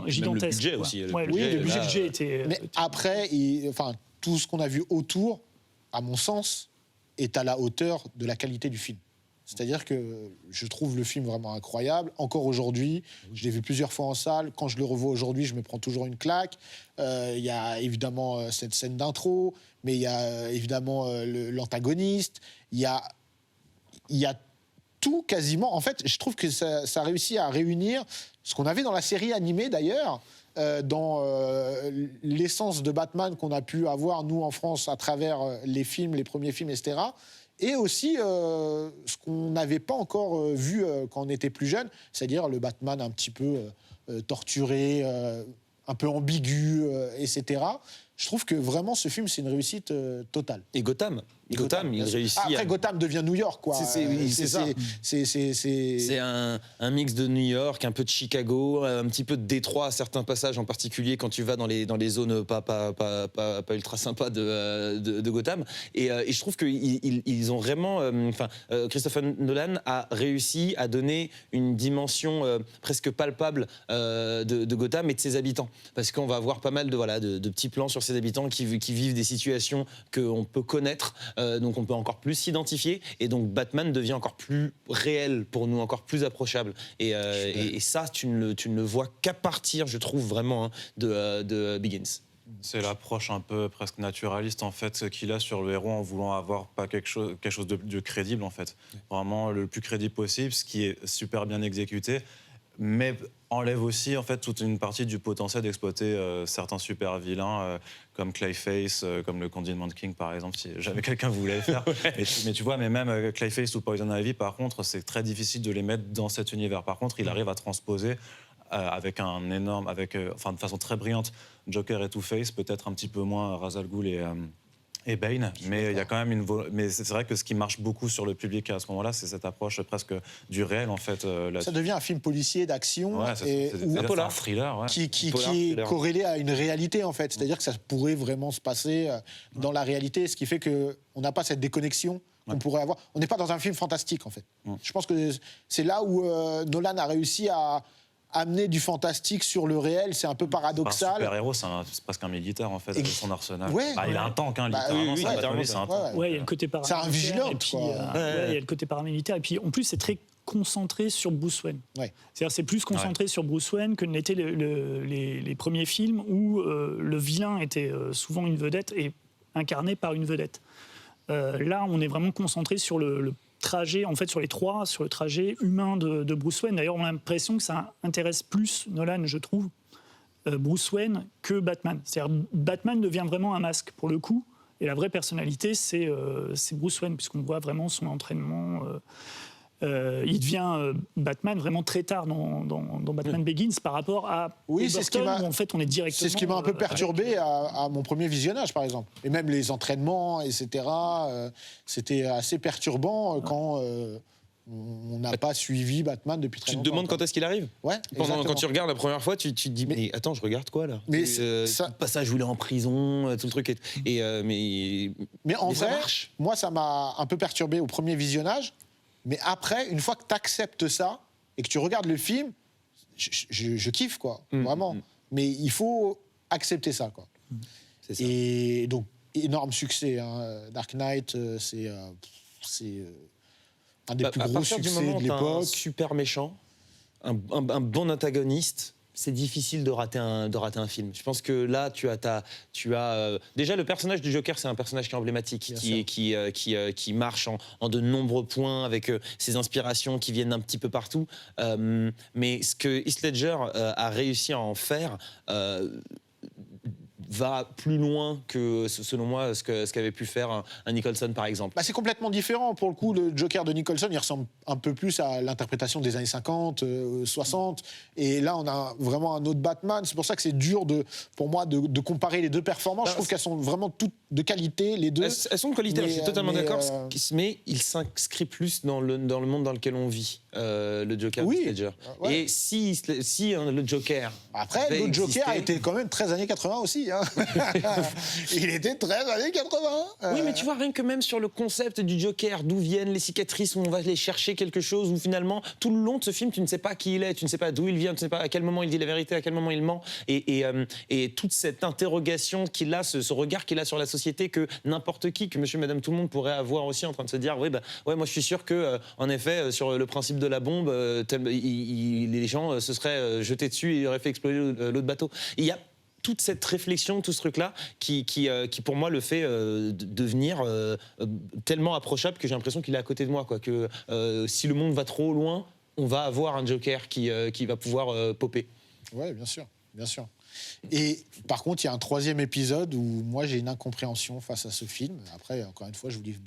gigantesque. Le budget aussi. Le budget était. Mais après, tout ce qu'on a vu autour, à mon sens, est à la hauteur de la qualité du film. C'est-à-dire que je trouve le film vraiment incroyable. Encore aujourd'hui, je l'ai vu plusieurs fois en salle. Quand je le revois aujourd'hui, je me prends toujours une claque. Il y a évidemment cette scène d'intro, mais il y a évidemment l'antagoniste. Il y a tout quasiment. En fait, je trouve que ça réussit à réunir ce qu'on avait dans la série animée d'ailleurs, dans l'essence de Batman qu'on a pu avoir, nous, en France, à travers les films, les premiers films, etc. Et aussi ce qu'on n'avait pas encore vu quand on était plus jeune, c'est-à-dire le Batman un petit peu torturé, un peu ambigu, etc. Je trouve que vraiment, ce film, c'est une réussite totale. Et Gotham, il réussit. Après, Gotham devient New York, quoi. C'est ça. C'est un mix de New York, un peu de Chicago, un petit peu de Détroit à certains passages, en particulier quand tu vas dans les zones pas ultra sympas de Gotham. Et je trouve qu'ils ont vraiment... Christopher Nolan a réussi à donner une dimension presque palpable de Gotham et de ses habitants. Parce qu'on va avoir pas mal de petits plans sur ses habitants qui vivent des situations qu'on peut connaître, donc on peut encore plus s'identifier, et donc Batman devient encore plus réel pour nous, encore plus approchable. Et ça, tu ne le vois qu'à partir, je trouve vraiment, de Begins. C'est l'approche un peu presque naturaliste en fait qu'il a sur le héros, en voulant avoir pas quelque chose de crédible en fait. Vraiment le plus crédible possible, ce qui est super bien exécuté, mais enlève aussi en fait toute une partie du potentiel d'exploiter certains super vilains comme Clayface, comme le Condiment King par exemple, si jamais quelqu'un voulait le faire. mais tu vois, mais même Clayface ou Poison Ivy, par contre, c'est très difficile de les mettre dans cet univers. Par contre, il arrive à transposer avec un énorme, de façon très brillante, Joker et Two-Face, peut-être un petit peu moins Ra's al Ghul et Bane, mais il y a quand même mais c'est vrai que ce qui marche beaucoup sur le public à ce moment-là, c'est cette approche presque du réel en fait. Ça devient un film policier d'action, c'est un thriller, qui est corrélé à une réalité en fait. C'est-à-dire que ça pourrait vraiment se passer dans la réalité, ce qui fait que on n'a pas cette déconnexion qu'on pourrait avoir. On n'est pas dans un film fantastique en fait. Je pense que c'est là où Nolan a réussi à amener du fantastique sur le réel, c'est un peu paradoxal. Un super-héros, c'est presque un militaire, en fait, avec son arsenal. Il a un tank, littéralement, c'est un tank. Il y a le côté paramilitaire. C'est un vigilant, il y a le côté paramilitaire. Et puis, en plus, c'est très concentré sur Bruce Wayne. C'est-à-dire, c'est plus concentré sur Bruce Wayne que n'étaient les premiers films où le vilain était souvent une vedette et incarné par une vedette. Là, on est vraiment concentré sur le trajet, en fait, sur le trajet humain de Bruce Wayne. D'ailleurs, on a l'impression que ça intéresse plus Nolan, je trouve, Bruce Wayne que Batman. C'est-à-dire, Batman devient vraiment un masque, pour le coup, et la vraie personnalité, c'est Bruce Wayne, puisqu'on voit vraiment son entraînement. Il devient Batman vraiment très tard dans Batman Begins par rapport à Burton, où en fait on est directement... C'est ce qui m'a un peu perturbé à mon premier visionnage, par exemple. Et même les entraînements, etc. C'était assez perturbant quand on n'a pas suivi Batman depuis très longtemps. Tu te demandes quand est-ce qu'il arrive ? Quand tu regardes la première fois, tu te dis mais attends, je regarde quoi là ? Mais le passage où il est en prison, tout le truc. Mais en vrai, moi ça m'a un peu perturbé au premier visionnage. Mais après, une fois que tu acceptes ça et que tu regardes le film, je kiffe, quoi, vraiment. Mais il faut accepter ça, quoi. C'est ça. Et donc, énorme succès. Dark Knight, c'est un des plus gros succès de l'époque. Super méchant, un bon antagoniste, c'est difficile de rater un film. Je pense que là, déjà le personnage du Joker, c'est un personnage qui est emblématique, qui marche en de nombreux points avec ses inspirations qui viennent un petit peu partout. Mais ce que Heath Ledger a réussi à en faire va plus loin que, selon moi, ce qu'avait pu faire un Nicholson, par exemple. Bah, c'est complètement différent. Pour le coup, le Joker de Nicholson, il ressemble un peu plus à l'interprétation des années 50, 60. Et là, on a vraiment un autre Batman. C'est pour ça que c'est dur, pour moi, de comparer les deux performances. Je trouve qu'elles sont vraiment toutes de qualité, les deux. Elles sont de qualité, je suis totalement d'accord. Mais il s'inscrit plus dans le monde dans lequel on vit, le Joker de Ledger. Ouais. Et si le Joker... Après, le Joker était quand même 13 années 80 aussi. Hein. Il était 13 années 80. Oui, mais tu vois, rien que même sur le concept du Joker, d'où viennent les cicatrices, où on va aller chercher quelque chose, où finalement, tout le long de ce film, tu ne sais pas qui il est, tu ne sais pas d'où il vient, tu ne sais pas à quel moment il dit la vérité, à quel moment il ment. Et toute cette interrogation qu'il a, ce regard qu'il a sur la société, que n'importe qui, que monsieur, madame, tout le monde pourrait avoir aussi, en train de se dire, ouais, moi je suis sûr que, en effet, sur le principe de la bombe, les gens se seraient jetés dessus et auraient fait exploser l'autre bateau. Il y a toute cette réflexion, tout ce truc-là, qui pour moi le fait devenir tellement approchable que j'ai l'impression qu'il est à côté de moi, quoi. Que si le monde va trop loin, on va avoir un Joker qui va pouvoir popper. Ouais, bien sûr, bien sûr. Et par contre, il y a un troisième épisode où moi j'ai une incompréhension face à ce film. Après, encore une fois, je vous livre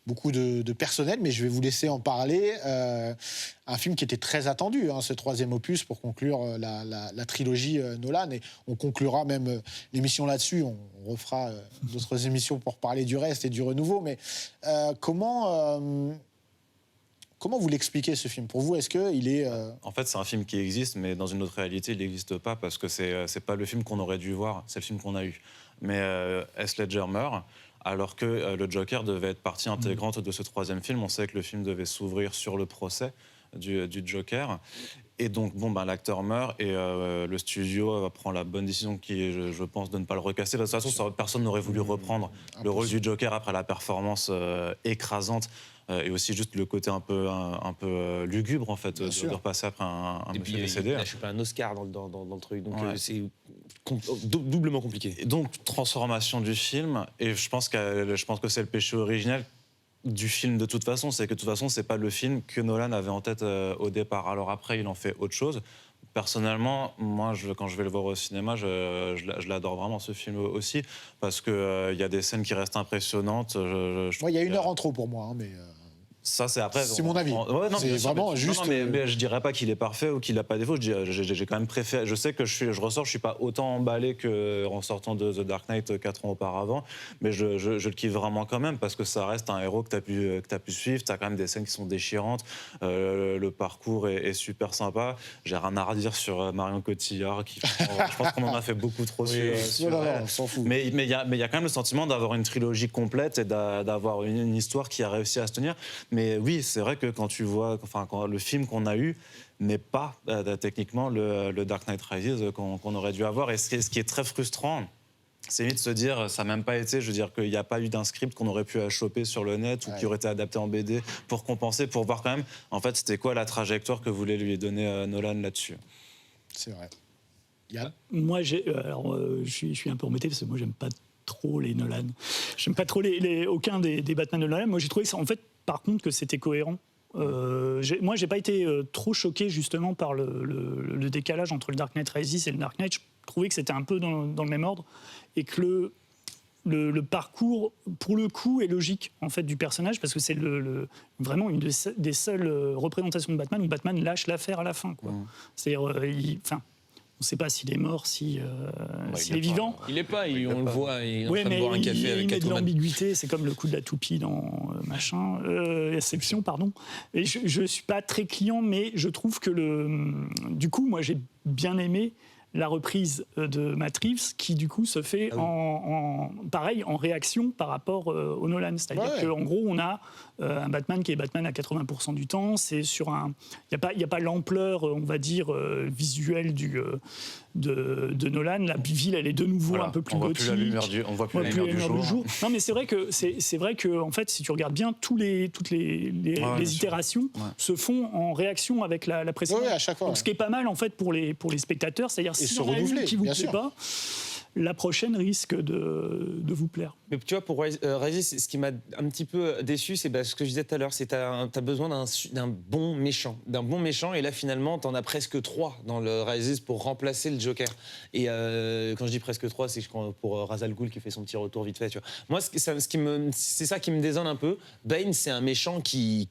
beaucoup de personnel, mais je vais vous laisser en parler. Un film qui était très attendu, hein, ce troisième opus, pour conclure la trilogie Nolan. Et on conclura même l'émission là-dessus. On refera d'autres émissions pour parler du reste et du renouveau. Mais comment vous l'expliquez, ce film? Pour vous, est-ce qu'il est... En fait, c'est un film qui existe, mais dans une autre réalité, il n'existe pas, parce que c'est pas le film qu'on aurait dû voir, c'est le film qu'on a eu. Mais Heath Ledger meurt, alors que le Joker devait être partie intégrante de ce troisième film. On sait que le film devait s'ouvrir sur le procès du Joker. Et donc, l'acteur meurt et le studio prend la bonne décision qui est, je pense, de ne pas le recasser. De toute façon, personne n'aurait voulu reprendre le rôle du Joker après la performance écrasante. Et aussi juste le côté un peu lugubre, en fait, de repasser après un monsieur décédé. Je suis pas un Oscar dans le truc, donc c'est doublement compliqué. Et donc, transformation du film, et je pense que c'est le péché originel du film de toute façon, c'est que de toute façon, c'est pas le film que Nolan avait en tête au départ. Alors après, il en fait autre chose. Personnellement, moi, quand je vais le voir au cinéma, je l'adore vraiment, ce film aussi, parce qu'il y a des scènes qui restent impressionnantes. Il y a 1 heure en trop pour moi, mais... Ça, c'est après. C'est mon avis. C'est vraiment juste. Non, mais je dirais pas qu'il est parfait ou qu'il n'a pas défaut. J'ai quand même préféré. Je sais que je suis pas autant emballé qu'en sortant de The Dark Knight 4 ans auparavant, mais je le kiffe vraiment quand même, parce que ça reste un héros que tu as pu suivre. Tu as quand même des scènes qui sont déchirantes. Le parcours est super sympa. J'ai rien à redire sur Marion Cotillard. Je pense qu'on en a fait beaucoup trop sur elle. On s'en fout. Mais il y a quand même le sentiment d'avoir une trilogie complète et d'avoir une histoire qui a réussi à se tenir. Mais oui, c'est vrai que quand le film qu'on a eu n'est pas techniquement le Dark Knight Rises qu'on aurait dû avoir. Et ce qui est très frustrant, c'est vite de se dire, ça n'a même pas été, je veux dire qu'il n'y a pas eu d'un script qu'on aurait pu choper sur le net ou qui aurait été adapté en BD pour compenser, pour voir quand même, en fait, c'était quoi la trajectoire que voulait lui donner Nolan là-dessus. C'est vrai. Yann ? Moi, je suis un peu embêté parce que moi, j'aime pas trop les Nolan. J'aime pas trop aucun des Batman de Nolan. Moi, j'ai trouvé ça, en fait, par contre, que c'était cohérent. Moi, j'ai pas été trop choqué justement par le décalage entre le Dark Knight Rises et le Dark Knight. Je trouvais que c'était un peu dans le même ordre et que le parcours, pour le coup, est logique en fait du personnage, parce que c'est vraiment une des seules représentations de Batman où Batman lâche l'affaire à la fin, quoi. C'est-à-dire, on ne sait pas s'il est mort, s'il est vivant. Il n'est pas, on le voit, il est en oui, train de boire un café avec il met de Catwoman. l'ambiguïté, c'est comme le coup de la toupie dans Inception, pardon. Et je ne suis pas très client, mais je trouve que du coup, moi j'ai bien aimé la reprise de Matt Reeves, qui du coup se fait pareil, en réaction par rapport au Nolan. C'est-à-dire qu'en gros, on a un Batman qui est Batman à 80% du temps. C'est sur il n'y a pas l'ampleur, on va dire, visuelle de Nolan. La ville, elle est de nouveau un peu plus gothique. On voit plus la lumière du jour. Non, mais c'est vrai que en fait, si tu regardes bien, toutes les itérations se font en réaction avec la précédente. Oui, à chaque fois. Donc, ce qui est pas mal en fait pour les spectateurs, c'est-à-dire si se y en a une renouveler, qui vous bien plaît sûr. pas, la prochaine risque de vous plaire. Mais tu vois, pour Rises, ce qui m'a un petit peu déçu, c'est ce que je disais tout à l'heure, c'est que tu as besoin d'un bon méchant. Et là, finalement, tu en as presque 3 dans le Rises pour remplacer le Joker. Et quand je dis presque 3, c'est pour Ra's al Ghul qui fait son petit retour vite fait. Tu vois. Moi, c'est ça qui me désole un peu. Bane, c'est un méchant qui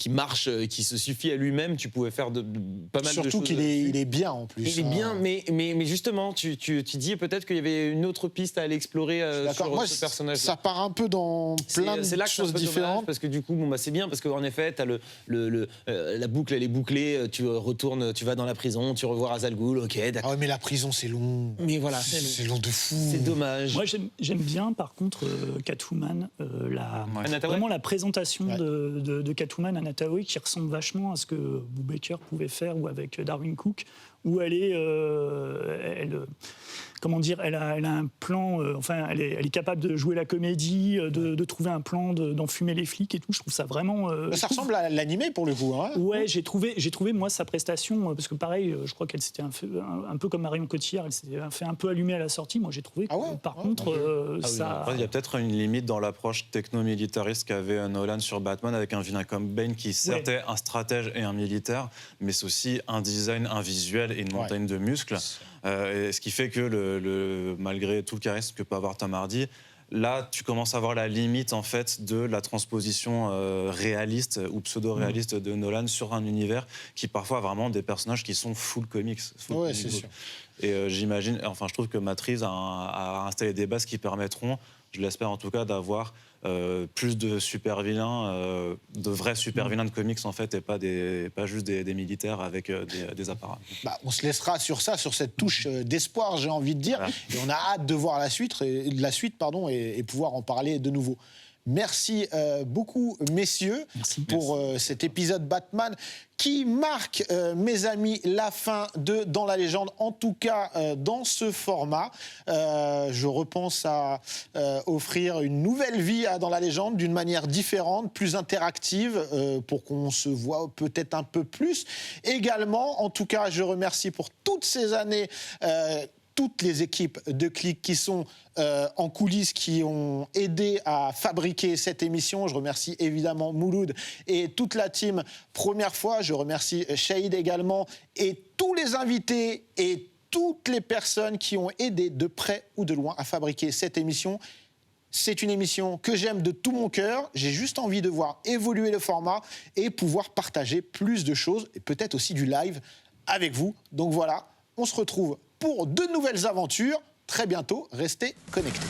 marche, qui se suffit à lui-même. Tu pouvais faire pas mal de choses. Surtout qu'il est bien en plus. Il est bien, mais justement, tu dis peut-être qu'il y avait une autre piste à aller explorer sur ce personnage. Ça part un peu dans plein de choses différentes. Parce que du coup, c'est bien, parce qu'en effet, t'as la boucle, elle est bouclée, tu retournes, tu vas dans la prison, tu revois Ra's al Ghul, ok, d'accord. Ah ouais, mais la prison, c'est long. Mais voilà. C'est long de fou. C'est dommage. Moi, j'aime bien, par contre, Catwoman, vraiment la présentation de Catwoman, Anna Thaoué, qui ressemble vachement à ce que Boo Baker pouvait faire ou avec Darwin Cook, où elle est... comment dire, elle a un plan, elle est capable de jouer la comédie, de trouver un plan, d'enfumer les flics et tout. Je trouve ça vraiment... ça ressemble à l'animé pour le coup. Hein. Ouais, j'ai trouvé, moi, sa prestation, parce que pareil, je crois qu'elle s'était un peu comme Marion Cotillard, elle s'était fait un peu allumer à la sortie. Moi, j'ai trouvé que, par contre, ça... Il y a peut-être une limite dans l'approche techno-militariste qu'avait Nolan sur Batman, avec un vilain comme Bane qui certes est un stratège et un militaire, mais c'est aussi un design, un visuel et une montagne de muscles. Et ce qui fait que malgré tout le charisme que peut avoir Tom Hardy, là, tu commences à voir la limite en fait de la transposition réaliste ou pseudo-réaliste de Nolan sur un univers qui parfois a vraiment des personnages qui sont full comics. Ouais, c'est sûr. Et j'imagine, je trouve que Matt Reeves a installé des bases qui permettront, je l'espère en tout cas, d'avoir plus de super vilains, de vrais super vilains de comics en fait, et pas juste des militaires avec des apparats. On se laissera sur cette touche d'espoir, j'ai envie de dire. Voilà. Et on a hâte de voir la suite, et pouvoir en parler de nouveau. Merci beaucoup, messieurs, pour cet épisode Batman qui marque, mes amis, la fin de Dans la légende, en tout cas dans ce format. Je repense à offrir une nouvelle vie à Dans la légende d'une manière différente, plus interactive, pour qu'on se voit peut-être un peu plus. Également, en tout cas, je remercie pour toutes ces années toutes les équipes de Click qui sont en coulisses, qui ont aidé à fabriquer cette émission. Je remercie évidemment Mouloud et toute la team Première Fois. Je remercie Shahid également et tous les invités et toutes les personnes qui ont aidé de près ou de loin à fabriquer cette émission. C'est une émission que j'aime de tout mon cœur. J'ai juste envie de voir évoluer le format et pouvoir partager plus de choses et peut-être aussi du live avec vous. Donc voilà, on se retrouve pour de nouvelles aventures. Très bientôt, restez connectés.